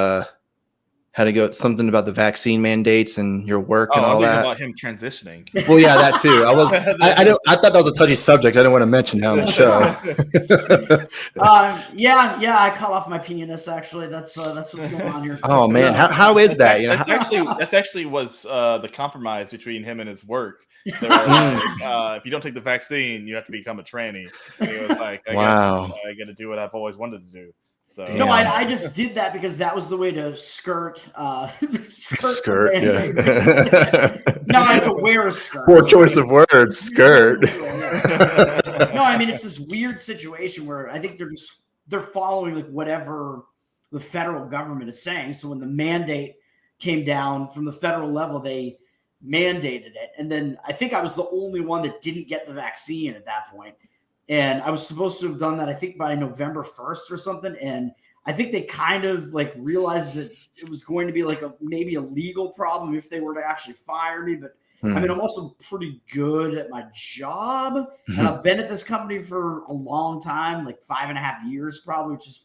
had to go something about the vaccine mandates and your work and all that. About him transitioning. Well, yeah, that too. I thought that was a touchy subject. I didn't want to mention that on the show. I cut off my penis. Actually, that's what's going on here. Oh man, how is that? That's actually was the compromise between him and his work. They were like, if you don't take the vaccine, you have to become a tranny. And he was like, I guess I get to do what I've always wanted to do. So. No, I just did that because that was the way to skirt. Skirt, yeah. No, I have to wear a skirt. Poor choice of words, skirt. No, I mean, it's this weird situation where I think they're following like whatever the federal government is saying. So when the mandate came down from the federal level, they mandated it. And then I think I was the only one that didn't get the vaccine at that point. And I was supposed to have done that, I think, by November 1st or something. And I think they kind of like realized that it was going to be like maybe a legal problem if they were to actually fire me. But I mean, I'm also pretty good at my job. And I've been at this company for a long time, like 5.5 years probably, which is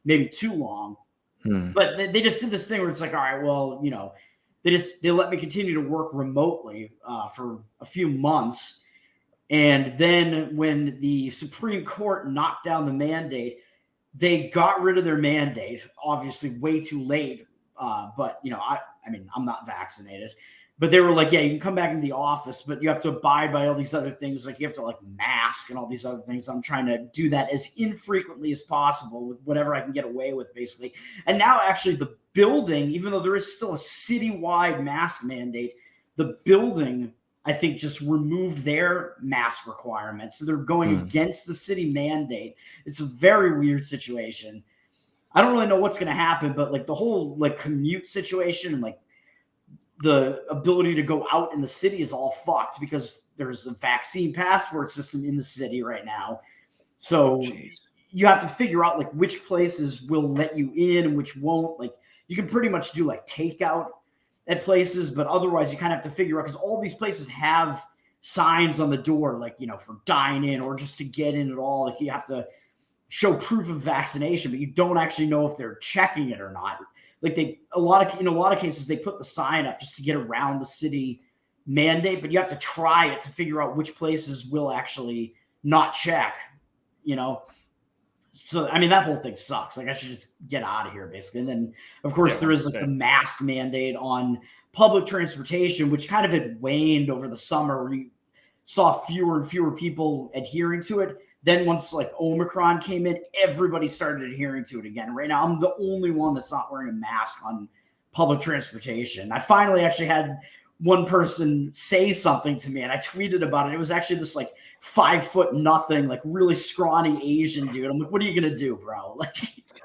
maybe too long. But they just did this thing where it's like, all right, well, you know, they let me continue to work remotely for a few months. And then when the Supreme Court knocked down the mandate, they got rid of their mandate, obviously way too late. But, you know, I mean, I'm not vaccinated. But they were like, yeah, you can come back into the office, but you have to abide by all these other things. Like you have to like mask and all these other things. I'm trying to do that as infrequently as possible with whatever I can get away with, basically. And now actually the building, even though there is still a citywide mask mandate, the building – I think just removed their mask requirements. So they're going against the city mandate. It's a very weird situation. I don't really know what's going to happen, but like the whole like commute situation and like the ability to go out in the city is all fucked because there's a vaccine passport system in the city right now. So you have to figure out like which places will let you in and which won't. Like you can pretty much do like takeout at places, but otherwise you kind of have to figure out because all these places have signs on the door, like, you know, for dine in or just to get in at all. Like you have to show proof of vaccination, but you don't actually know if they're checking it or not. Like in a lot of cases, they put the sign up just to get around the city mandate, but you have to try it to figure out which places will actually not check, you know? So, I mean, that whole thing sucks. Like, I should just get out of here, basically. And then, of course, there is like the mask mandate on public transportation, which kind of had waned over the summer where you saw fewer and fewer people adhering to it. Then once like Omicron came in, everybody started adhering to it again. Right now, I'm the only one that's not wearing a mask on public transportation. I finally actually had one person say something to me and I tweeted about it. It was actually this like 5'0", like really scrawny Asian dude. I'm like, what are you going to do, bro? Like,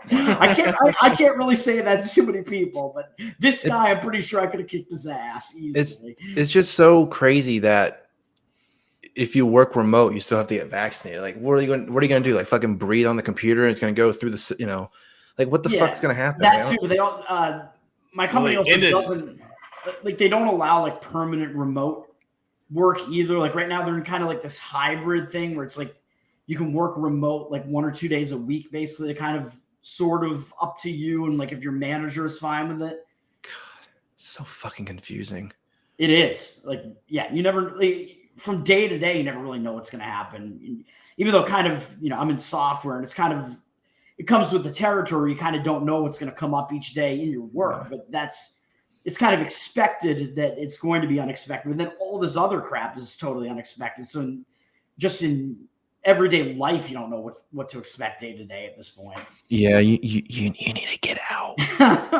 I can't really say that to too many people, but this guy, I'm pretty sure I could have kicked his ass easily. It's just so crazy that if you work remote, you still have to get vaccinated. Like, what are you going to do? Like fucking breathe on the computer and it's going to go through the, you know, like what the fuck's going to happen? That too. They all, my company also doesn't, like they don't allow like permanent remote work either. Like right now they're in kind of like this hybrid thing where it's like you can work remote like 1 or 2 days a week, basically, to kind of sort of up to you. And like, if your manager is fine with it. God, so fucking confusing. It is like, yeah, you never, from day to day, you never really know what's going to happen. Even though kind of, I'm in software, and it's kind of, it comes with the territory. You kind of don't know what's going to come up each day in your work, but it's kind of expected that it's going to be unexpected. And then all this other crap is totally unexpected. So just in everyday life, you don't know what to expect day to day at this point. Yeah, you need to get out.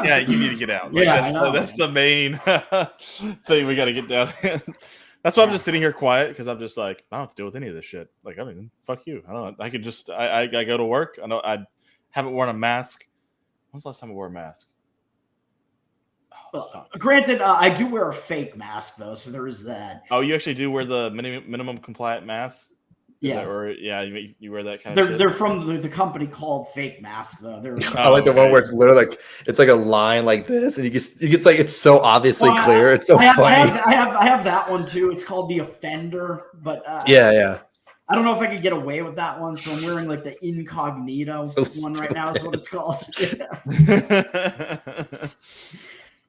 Yeah, you need to get out. Like, that's the main thing we got to get down. That's why I'm just sitting here quiet, because I'm just like, I don't have to deal with any of this shit. Like, I mean, fuck you. I don't. I could just I go to work. I know I haven't worn a mask. When's the last time I wore a mask? Granted, I do wear a fake mask though, so there is that. Oh, you actually do wear the minimum compliant mask? Yeah, you wear that kind of shit? They're from the company called Fake Mask though. I like the one where it's literally like, it's like a line like this, and you get like, it's so obviously clear. It's so funny. I have that one too. It's called the Offender, but yeah. I don't know if I could get away with that one, so I'm wearing like the incognito one right now. Is what it's called.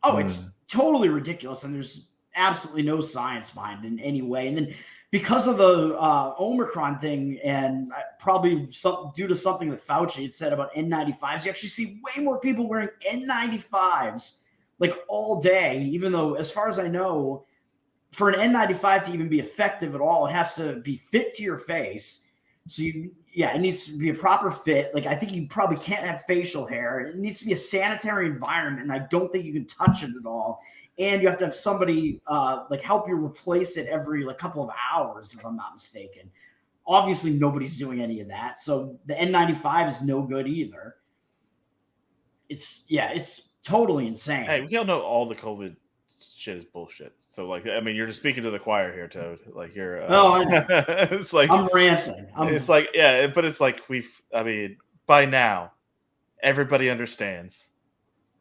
Oh, it's totally ridiculous, and there's absolutely no science behind it in any way. And then because of the Omicron thing, and probably due to something that Fauci had said about N95s, you actually see way more people wearing N95s like all day, even though, as far as I know, for an N95 to even be effective at all, it has to be fit to your face. So it needs to be a proper fit. Like, I think you probably can't have facial hair. It needs to be a sanitary environment, and I don't think you can touch it at all. And you have to have somebody like help you replace it every like couple of hours, if I'm not mistaken. Obviously, nobody's doing any of that. So the N95 is no good either. It's totally insane. Hey, we all know all the COVID shit is bullshit. So, like, I mean, you're just speaking to the choir here, Toad. Like, you're. I know. It's like I'm ranting. It's like, yeah, but it's like by now, everybody understands.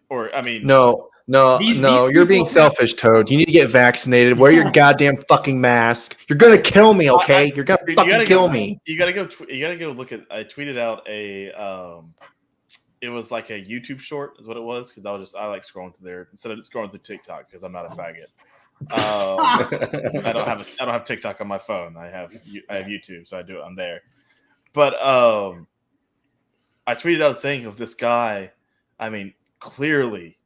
Or, I mean, No, you're being selfish, Toad. You need to get vaccinated. Wear your goddamn fucking mask. You're gonna kill me, okay? You're gonna fucking kill me. You gotta go look at. I tweeted out it was like a YouTube short, is what it was, because I like scrolling through there instead of scrolling through TikTok, because I'm not a faggot. I don't have TikTok on my phone. I have YouTube, so I do it on there. But I tweeted out a thing of this guy. I mean, clearly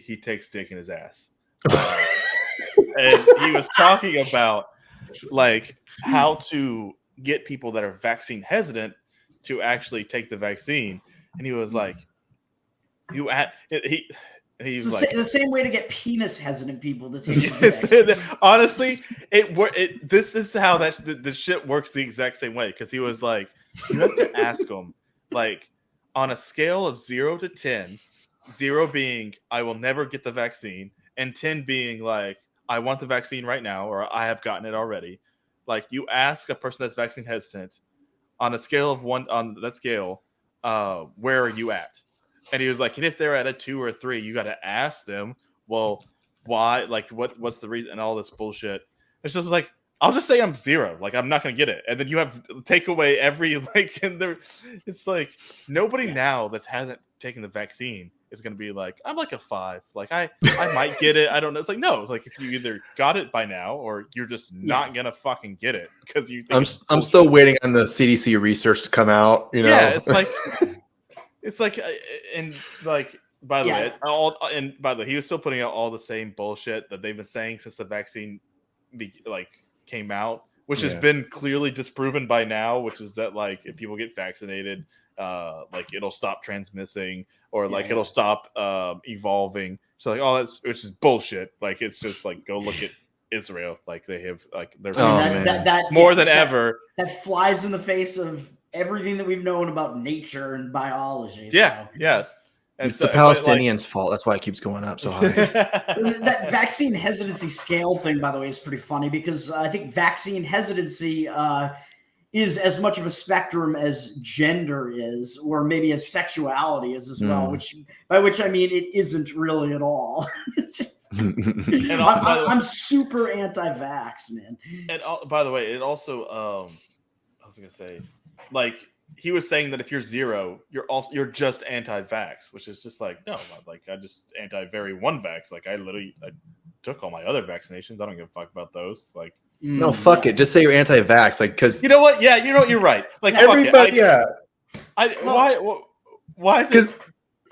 he takes dick in his ass, and he was talking about like how to get people that are vaccine hesitant to actually take the vaccine. And he was like, he's like the same way to get penis hesitant people to take it. Honestly, this is how the shit works the exact same way. Because he was like, you have to ask them, like, on a scale of 0 to 10, 0 being I will never get the vaccine, and 10 being like I want the vaccine right now, or I have gotten it already. Like, you ask a person that's vaccine hesitant on a scale of 1, on that scale, where are you at? And he was like, and if they're at a 2 or 3, you got to ask them, well, why? Like, what's the reason? And all this bullshit. It's just like, I'll just say I'm 0. Like, I'm not gonna get it, and then you have to take away every like. And there, it's like nobody now that hasn't taken the vaccine is gonna be like, I'm like a 5. Like, I might get it. I don't know. It's like, no. It's like, if you either got it by now or you're just not gonna fucking get it because you. I'm still waiting on the CDC research to come out. You know. Yeah, it's like, and like. By the way, he was still putting out all the same bullshit that they've been saying since the vaccine came out, which has been clearly disproven by now, which is that like if people get vaccinated, like it'll stop transmitting or like it'll stop evolving. So like which is bullshit. Like it's just like go look at Israel. Like they have like they're more than ever. That flies in the face of everything that we've known about nature and biology. Yeah, so. yeah. It's the Palestinians' fault. That's why it keeps going up so high. That vaccine hesitancy scale thing, by the way, is pretty funny because I think vaccine hesitancy is as much of a spectrum as gender is, or maybe as sexuality is as well. By which I mean it isn't really at all. I'm super anti-vax, man. And by the way, it also was gonna say, like he was saying that if you're zero, you're just anti-vax, which is just like no, like I just anti-very one vax. Like I took all my other vaccinations. I don't give a fuck about those. Like no, fuck it. Just say you're anti-vax, like because you know what? Yeah, you know what? You're right. Like everybody, Why is it?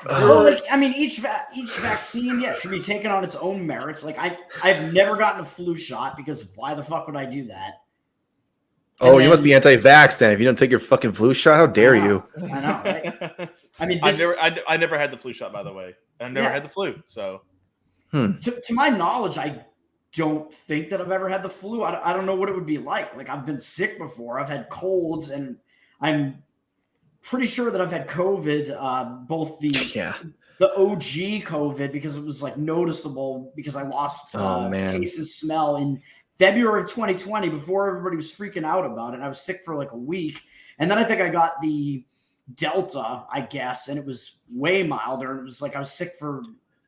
Well, like I mean, each vaccine, should be taken on its own merits. Like I've never gotten a flu shot because why the fuck would I do that? Oh, you must be anti-vax then. If you don't take your fucking flu shot, how dare you? I know, right? I mean, I never had the flu shot, by the way. I've never had the flu, so. To my knowledge, I don't think that I've ever had the flu. I don't know what it would be like. Like I've been sick before. I've had colds, and I'm pretty sure that I've had COVID. Both the OG COVID because it was like noticeable because I lost taste and smell in February of 2020 before everybody was freaking out about it. And I was sick for like a week. And then I think I got the Delta, I guess, and it was way milder. And it was like I was sick for,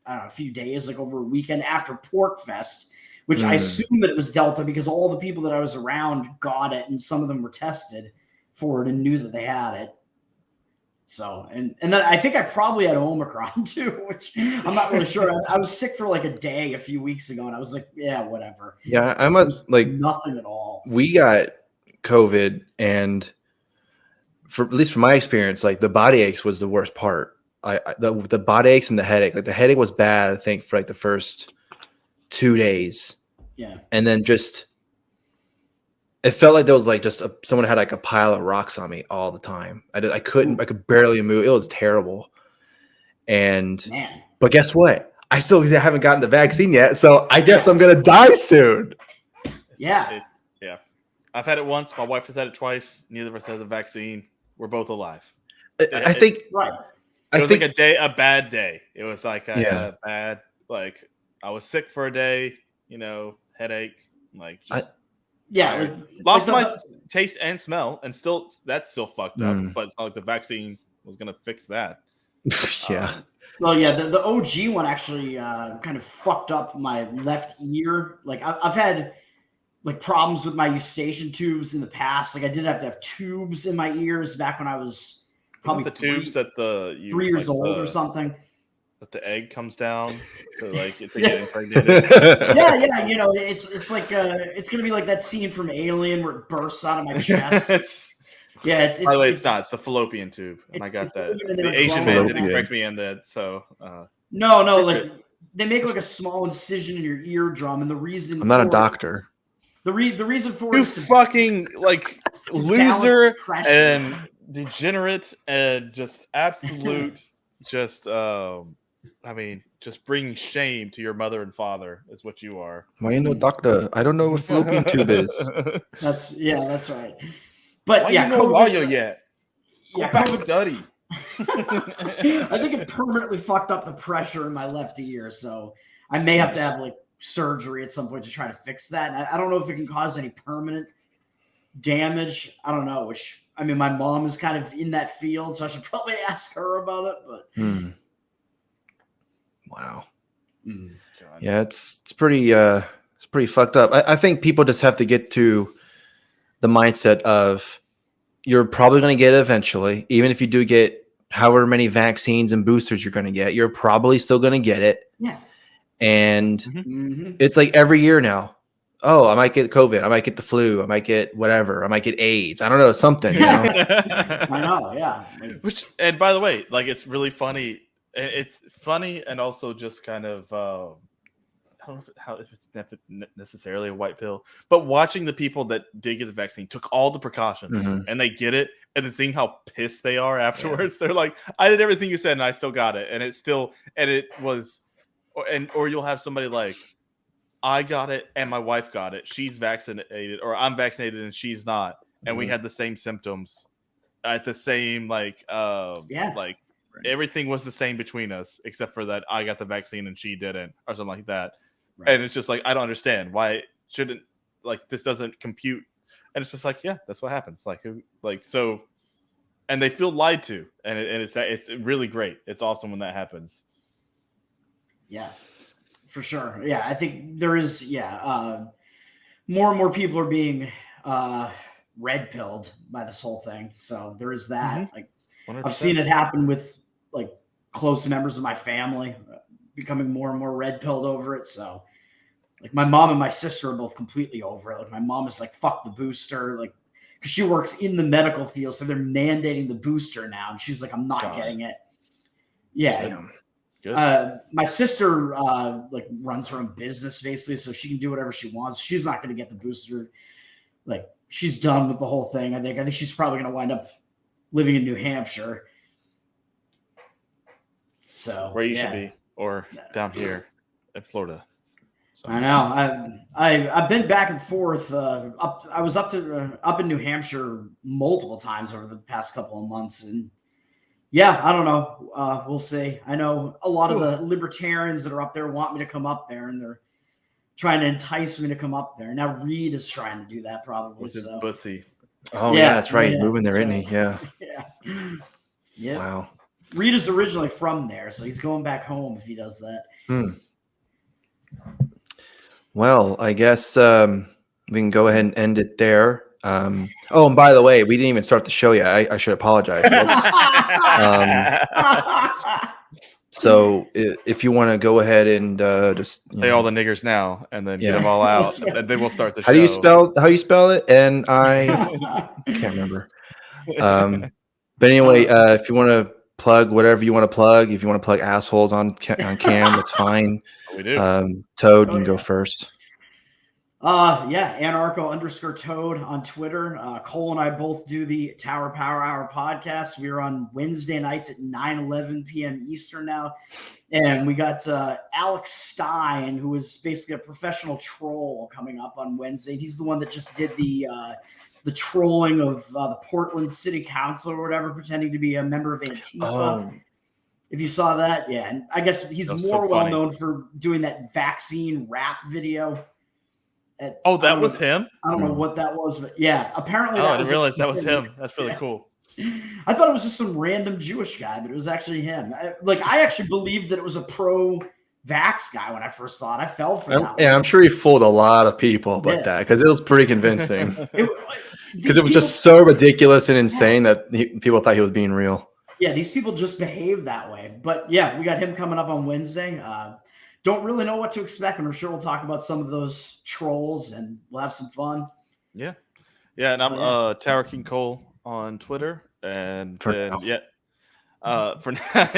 I don't know, a few days, like over a weekend after Pork Fest, which I assume that it was Delta because all the people that I was around got it and some of them were tested for it and knew that they had it. So, and then I think I probably had Omicron too, which I'm not really sure. I was sick for like a day a few weeks ago, and I was like, yeah, whatever. Yeah, I must like nothing at all. We got COVID, and for at least from my experience, like the body aches was the worst part. The body aches and the headache. Like the headache was bad, I think, for like the first 2 days. Yeah, and then just it felt like there was like someone had like a pile of rocks on me all the time. I could barely move. It was terrible. But guess what? I still haven't gotten the vaccine yet, so I guess I'm gonna die soon. Yeah. I've had it once. My wife has had it twice. Neither of us has the vaccine. We're both alive. I think it was like a bad day. It was like I had a bad, like I was sick for a day, headache, like just lost my taste and smell, and that's still fucked up. But it's not like the vaccine was gonna fix that. Yeah. The OG one actually kind of fucked up my left ear. Like I've had like problems with my eustachian tubes in the past. Like I did have to have tubes in my ears back when I was probably tubes that 3 years old or something. That the egg comes down to like to get impregnated. It's like it's gonna be like that scene from Alien where it bursts out of my chest. It's by the way, it's not. It's the fallopian tube, and I got that. The Asian man didn't correct me on that, so no, like they make like a small incision in your eardrum, and the reason I'm not a doctor. The reason for you fucking like loser and degenerate and just absolute just just bringing shame to your mother and father is what you are. Why you no doctor? I don't know what fallopian tube is. That's right. But why you no lawyer yet? Go back to study. I think it permanently fucked up the pressure in my left ear, so I may have to have like surgery at some point to try to fix that. And I don't know if it can cause any permanent damage. I don't know. Which I mean, my mom is kind of in that field, so I should probably ask her about it. But wow, yeah, it's pretty fucked up. I think people just have to get to the mindset of you're probably going to get it eventually, even if you do get however many vaccines and boosters you're going to get, you're probably still going to get it. Yeah. And it's like every year now. Oh, I might get COVID. I might get the flu. I might get whatever. I might get AIDS. I don't know, something. I know, yeah. And by the way, like it's really funny. It's funny and also just kind of I don't know if it's necessarily a white pill, but watching the people that did get the vaccine took all the precautions and they get it, and then seeing how pissed they are afterwards, they're like, "I did everything you said, and I still got it," or you'll have somebody like, "I got it, and my wife got it. She's vaccinated, or I'm vaccinated, and she's not, and we had the same symptoms at the same everything was the same between us, except for that I got the vaccine and she didn't, or something like that." Right. And it's just like, I don't understand why shouldn't this doesn't compute. And it's just like, yeah, that's what happens. So, and they feel lied to, and it's really great. It's awesome when that happens. Yeah, for sure. Yeah, I think there is. More and more people are being red pilled by this whole thing. So there is that. Mm-hmm. Like 100%. I've seen it happen with like close members of my family becoming more and more red pilled over it. So like my mom and my sister are both completely over it. Like my mom is like, fuck the booster. Like, cause she works in the medical field. So they're mandating the booster now. And she's like, I'm not getting it. Yeah. Damn. Good. My sister like runs her own business basically, so she can do whatever she wants. She's not going to get the booster. Like she's done with the whole thing. I think she's probably going to wind up living in New Hampshire. So where you should be, or down here in Florida. So. I know. I've been back and forth. I was up in New Hampshire multiple times over the past couple of months, and yeah, I don't know. We'll see. I know a lot of the libertarians that are up there want me to come up there, and they're trying to entice me to come up there. Now Reed is trying to do that probably. With his bussy. Oh yeah, that's right. He's moving there, isn't he? Yeah. Yeah. Wow. Reed is originally from there, so he's going back home if he does that. Well, I guess we can go ahead and end it there. Oh, and by the way, we didn't even start the show yet. I should apologize. So if you want to go ahead and just say all the niggers now, and then get them all out, and then we'll start the show. How you spell it? And I can't remember. But anyway, if you want to plug whatever you want to plug, if you want to plug assholes on cam, that's fine. We do. Toad, you can go first. Anarcho_Toad on Twitter. Cole and I both do the Tower Power Hour podcast. We're on Wednesday nights at 9:11 p.m. Eastern now. And we got Alex Stein, who is basically a professional troll, coming up on Wednesday. He's the one that just did the trolling of the Portland City Council or whatever, pretending to be a member of Antifa. Oh. If you saw that, yeah. And I guess he's more well known for doing that vaccine rap video. That was him? I don't know what that was, but yeah, apparently. I didn't realize that was him. That's really cool. I thought it was just some random Jewish guy, but it was actually him. I actually believed that it was a pro-vax guy when I first saw it. I fell for that. Yeah, I'm sure he fooled a lot of people about that because it was pretty convincing. Because it was just so ridiculous and insane that people thought he was being real. Yeah, these people just behave that way. But yeah, we got him coming up on Wednesday. Don't really know what to expect, and I'm sure we'll talk about some of those trolls, and we'll have some fun. Yeah, and I'm Tower King Cole on Twitter, and for then now. For now,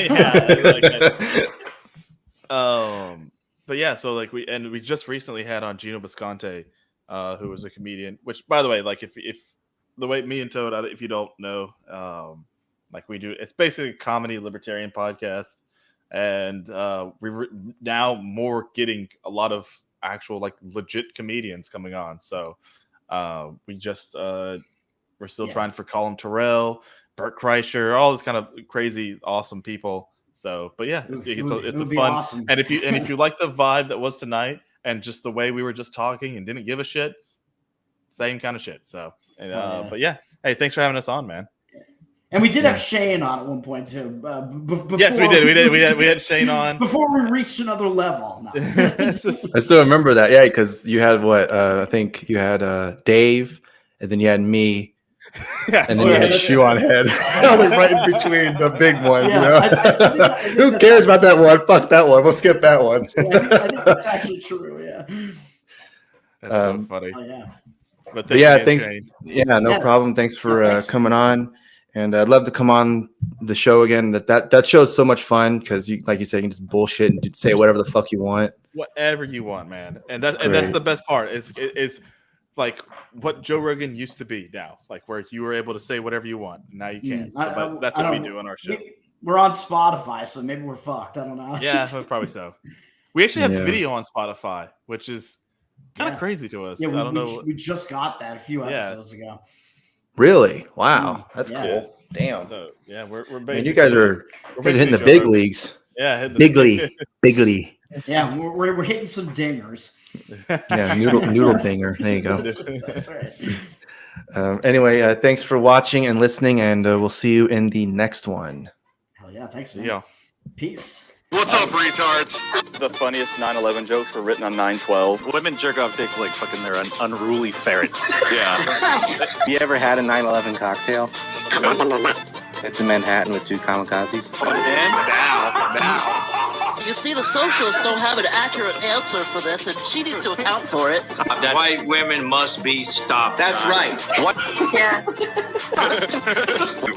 yeah. But yeah, so like we just recently had on Gino Bisconte, who was a comedian. Which, by the way, like if the way me and Toad, if you don't know, like we do, it's basically a comedy libertarian podcast. And we're now more getting a lot of actual like legit comedians coming on. So we just we're still trying for Colin Terrell, Bert Kreischer, all this kind of crazy, awesome people. So, but yeah, it's a fun. Awesome. And if you like the vibe that was tonight, and just the way we were just talking and didn't give a shit, same kind of shit. So, but yeah, hey, thanks for having us on, man. And we did have Shaine on at one point too. Yes, we did. We had Shaine on before we reached another level. No. I still remember that, yeah, because you had I think you had Dave, and then you had me, and then you had Shoe on Head. I was like right in between the big ones, you know. I think who cares about that one? Fuck that one. We'll skip that one. I think that's actually true. Yeah. That's so funny. Oh, yeah. But thanks. Shaine. Yeah, no problem. Thanks for coming on. And I'd love to come on the show again. That show is so much fun because you, like you said, you can just bullshit and say whatever the fuck you want. Whatever you want, man. And that's the best part. Is like what Joe Rogan used to be now, like where you were able to say whatever you want. Now you can't. So that's what we do on our show. We're on Spotify, so maybe we're fucked. I don't know. Yeah, probably so. We actually have video on Spotify, which is kind of crazy to us. Yeah, I don't know. We just got that a few episodes ago. Really? Wow, that's cool. Damn. So yeah, we're basically. Man, you guys are hitting the big leagues. Yeah, bigly. Yeah, we're hitting some dingers. Yeah, noodle dinger. There you go. That's right. Anyway, thanks for watching and listening, and we'll see you in the next one. Hell yeah! Thanks, man. Yeah. Peace. What's up, retards? The funniest 9/11 jokes were written on 9/12. Women jerk off dicks like fucking they're unruly ferrets. Yeah. You ever had a 9/11 cocktail? It's in Manhattan with 2 kamikazes. Now. You see, the socialists don't have an accurate answer for this, and she needs to account for it. White women must be stopped. That's right. What? Yeah.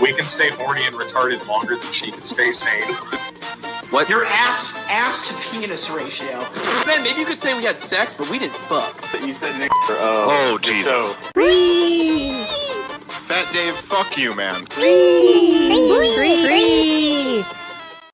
We can stay horny and retarded longer than she can stay sane. What? Your ass to penis ratio. Man, maybe you could say we had sex, but we didn't fuck. You said Nick. Oh, Jesus. Fat Dave, fuck you, man.